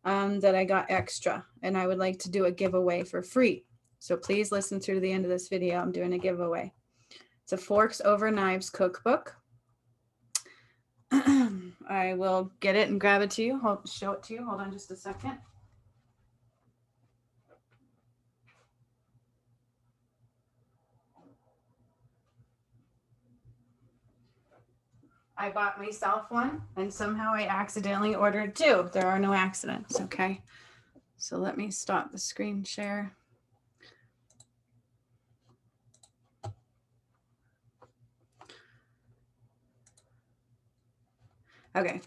that I got extra, and I would like to do a giveaway for free. So please listen through to the end of this video. I'm doing a giveaway. It's a Forks Over Knives cookbook. I will get it and grab it to you. Show it to you. Hold on just a second. I bought myself one, and somehow I accidentally ordered 2. There are no accidents, okay? So let me stop the screen share. Okay,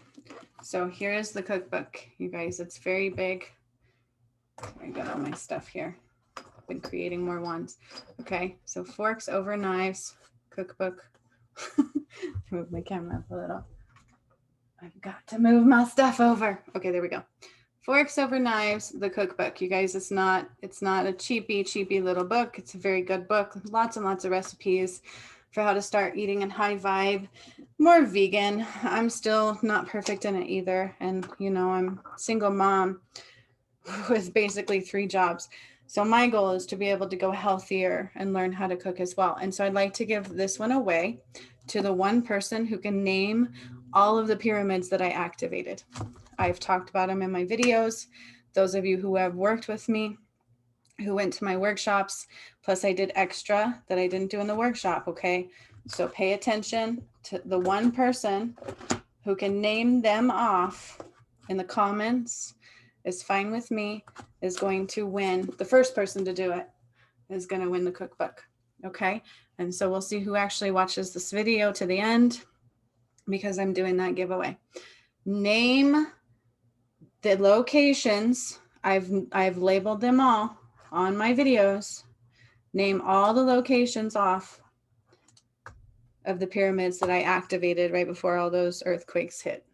so here is the cookbook, you guys. It's very big. I got all my stuff here. I've been creating more ones. Okay, so forks over knives, cookbook. Move my camera up a little. I've got to move my stuff over. Okay, there we go. Forks over knives, the cookbook. You guys, it's not a cheapy little book. It's a very good book. Lots and lots of recipes for how to start eating in high vibe, more vegan. I'm still not perfect in it either. And you know, I'm a single mom with basically 3 jobs. So my goal is to be able to go healthier and learn how to cook as well. And so I'd like to give this one away to the one person who can name all of the pyramids that I activated. I've talked about them in my videos. Those of you who have worked with me, who went to my workshops, plus I did extra that I didn't do in the workshop, okay? So pay attention to the one person who can name them off in the comments, is fine with me, is going to win. The first person to do it is going to win the cookbook, okay? And so we'll see who actually watches this video to the end, because I'm doing that giveaway. Name the locations. I've labeled them all on my videos. Name all the locations off of the pyramids that I activated right before all those earthquakes hit.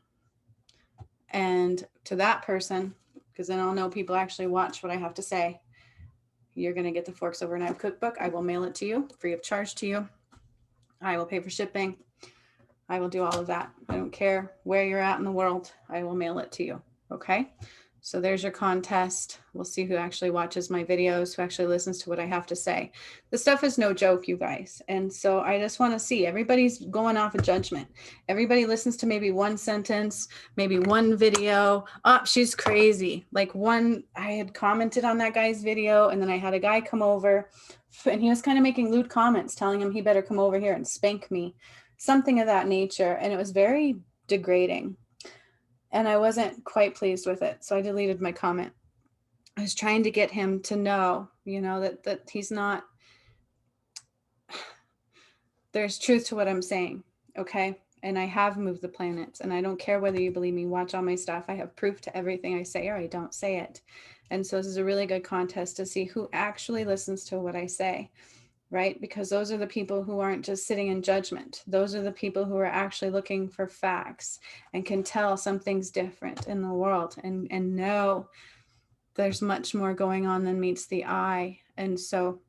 And to that person, because then I'll know people actually watch what I have to say, you're going to get the Forks Over Knife cookbook. I will mail it to you free of charge to you. I will pay for shipping. I will do all of that. I don't care where you're at in the world. I will mail it to you. Okay. So there's your contest. We'll see who actually watches my videos, who actually listens to what I have to say. This stuff is no joke, you guys. And so I just want to see, everybody's going off of judgment. Everybody listens to maybe one sentence, maybe one video. Oh, she's crazy. Like one, I had commented on that guy's video, and then I had a guy come over and he was kind of making lewd comments, telling him he better come over here and spank me, something of that nature. And it was very degrading. And I wasn't quite pleased with it. So I deleted my comment. I was trying to get him to know, you know, that he's not, there's truth to what I'm saying. Okay. And I have moved the planets, and I don't care whether you believe me. Watch all my stuff. I have proof to everything I say, or I don't say it. And so this is a really good contest to see who actually listens to what I say. Right? Because those are the people who aren't just sitting in judgment. Those are the people who are actually looking for facts and can tell something's different in the world, and know there's much more going on than meets the eye. And so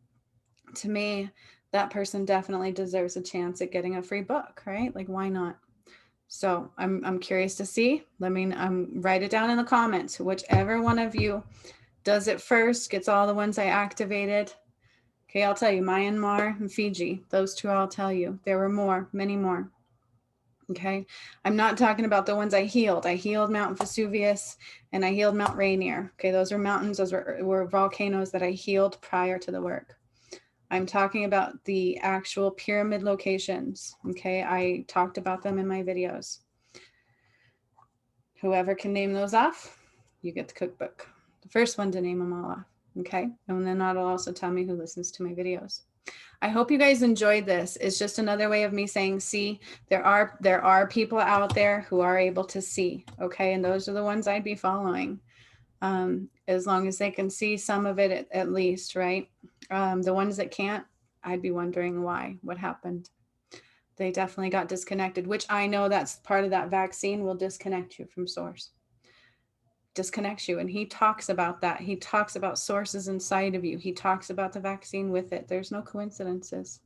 to me, that person definitely deserves a chance at getting a free book, right? Like, why not? So I'm curious to see. Let me write it down in the comments. Whichever one of you does it first, gets all the ones I activated. Okay, I'll tell you, Myanmar and Fiji, those 2 I'll tell you. There were more, many more. Okay, I'm not talking about the ones I healed. I healed Mount Vesuvius and I healed Mount Rainier. Okay, those are mountains, those were volcanoes that I healed prior to the work. I'm talking about the actual pyramid locations. Okay, I talked about them in my videos. Whoever can name those off, you get the cookbook. The first one to name them all off. Okay, and then that'll also tell me who listens to my videos. I hope you guys enjoyed this. It's just another way of me saying, see, there are people out there who are able to see. Okay, and those are the ones I'd be following, as long as they can see some of it at least, right? The ones that can't, I'd be wondering why, what happened. They definitely got disconnected, which I know that's part of that vaccine will disconnect you from source. Disconnects you. And he talks about that. He talks about sources inside of you. He talks about the vaccine with it. There's no coincidences.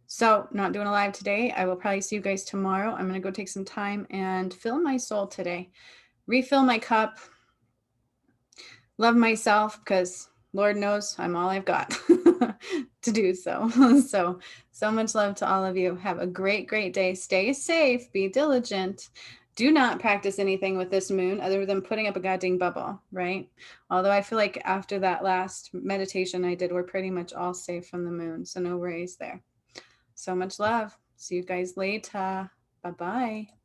So not doing a live today. I will probably see you guys tomorrow. I'm going to go take some time and fill my soul today. Refill my cup. Love myself, because Lord knows I'm all I've got to do so. So much love to all of you. Have a great, great day. Stay safe. Be diligent. Do not practice anything with this moon other than putting up a goddamn bubble, right? Although I feel like after that last meditation I did, we're pretty much all safe from the moon. So no worries there. So much love. See you guys later. Bye-bye.